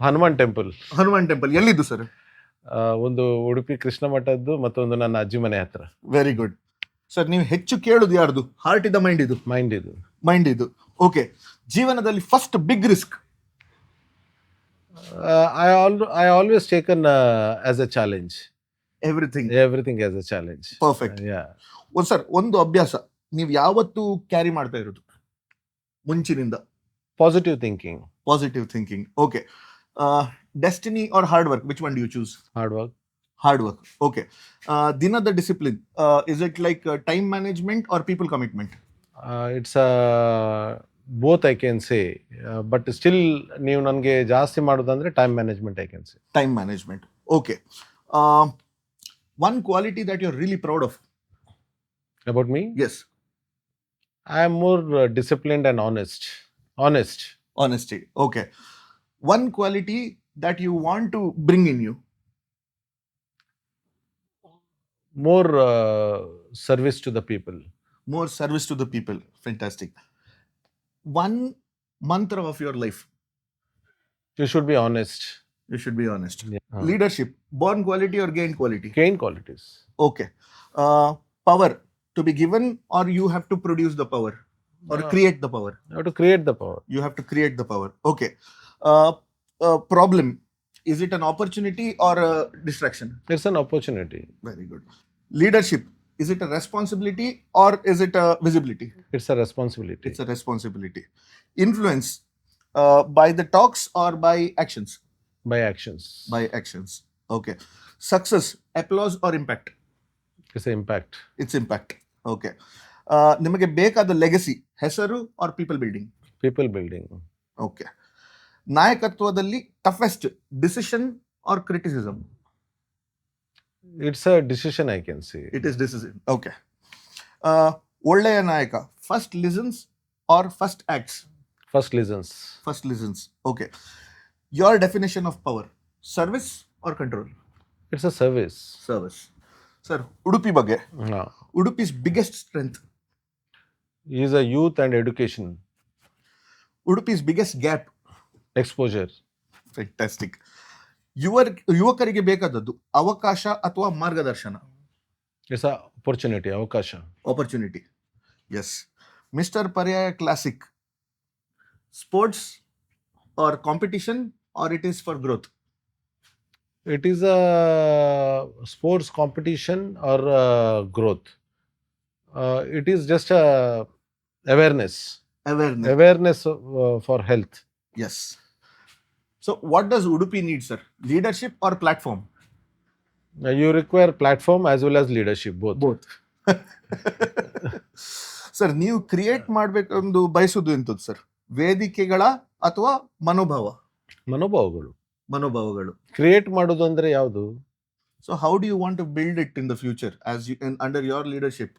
ಹನುಮಾನ್ ಟೆಂಪಲ್. ಹನುಮಾನ್ ಟೆಂಪಲ್ ಎಲ್ಲಿದ್ದು ಸರ್? ಒಂದು ಉಡುಪಿ ಕೃಷ್ಣ ಮಠದ್ದು, ಮತ್ತೊಂದು ನನ್ನ ಅಜ್ಜಿ ಮನೆ ಹತ್ರ. Very good sir. ನೀವು ಹೆಚ್ಚು ಕೇಳುದು ಯಾರ್ದು? ಹಾರ್ಟ್ ಇದ್ದ ಮೈಂಡ್ ಇದು? ಮೈಂಡ್ ಇದು. ಮೈಂಡ್ ಇದು. ಓಕೆ. ಜೀವನದಲ್ಲಿ first big risk? I always taken as a challenge. Everything as a challenge. Perfect. Yeah. Sir, ಒಂದು ಅಭ್ಯಾಸ ನೀವು ಯಾವತ್ತು ಕ್ಯಾರಿ ಮಾಡ್ತಾ ಇರೋದು ಮುಂಚಿನಿಂದ? Positive thinking. Positive thinking. Okay. Destiny or hard work, which one do you choose? Hard work. Hard work. Okay. ದಿನದ discipline, is it like time management or people commitment? It's both I can say. But still ನೀವು ನನಗೆ ಜಾಸ್ತಿ ಮಾಡೋದಂದ್ರೆ time management I can say. Time management. Okay. One quality that you are really proud of? About me? Yes. I am more disciplined and honest. Honesty. Okay. One quality that you want to bring in you? More service to the people. More service to the people. Fantastic. One mantra of your life? You should be honest. You should be honest. Yeah. Leadership, born quality or gained quality? Gain qualities. Okay. Power, to be given or you have to produce the power or No. create the power? You have to create the power. You have to create the power. Okay. Problem, is it an opportunity or a distraction? It's an opportunity. Very good. Leadership, is it a responsibility or is it a visibility? It's a responsibility. It's a responsibility. Influence, by the talks or by actions? By actions. By actions. Okay. Success, applause or impact? It's an impact. It's impact. Okay. ನಿಮಗೆ ಬೇಕಾದ ಲೆಗಸಿ, ಹೆಸರು or people building? People building. Okay. ನಾಯಕತ್ವದಲ್ಲಿ toughest decision or criticism? It's a decision I can say. It is decision. Okay. ಒಳ್ಳೆಯ ನಾಯಕ first listens or first acts? First listens. First listens. Okay. Your definition of power, service or control? It's a service. Service. Sir, Udupi ಬಗ್ಗೆ. Yeah. Udupi's biggest strength? Is a youth and education. Udupi's biggest gap? Exposure. Fantastic. ಯುವಕರಿಗೆ ಬೇಕಾದದ್ದು ಅವಕಾಶ ಅಥವಾ ಮಾರ್ಗದರ್ಶನ? It's a opportunity. ಅವಕಾಶ. Opportunity. Yes. Mister Paryaya classic, sports or competition or it is for growth? It is a sports competition or growth. It is just a awareness. Awareness for health. Yes. So what does Udupi need, sir? Leadership or platform? You require platform as well as leadership, both. Sir, ನೀವು ಕ್ರಿಯೇಟ್ ಮಾಡಬೇಕೆಂದು ಬಯಸುದು ಎಂತದ್ದು ಸರ್? ವೇದಿಕೆಗಳ ಅಥವಾ ಮನೋಭಾವಗಳು? ಕ್ರಿಯೇಟ್ ಮಾಡೋದು ಅಂದ್ರೆ ಯಾವುದು? So how do you want to build it in the future as you under your leadership?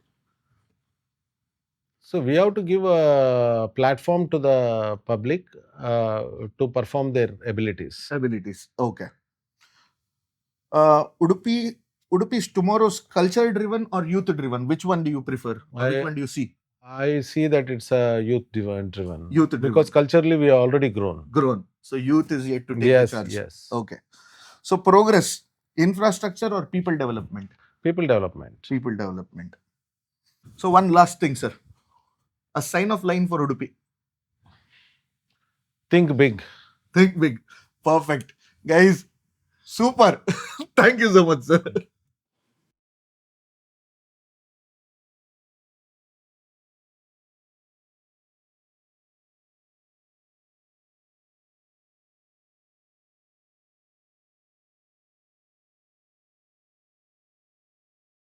So we have to give a platform to the public to perform their abilities. Okay. Udupi is tomorrow's culture driven or youth driven? Which one do you prefer? Which one do you see? I see that it's a youth driven. Youth driven. Because culturally we are already grown. So youth is yet to take charge. Yes. Okay. So progress, infrastructure or people development? People development. So one last thing, sir. A sign of line for Udupi. Think big. Perfect. Guys, super. Thank you so much, sir.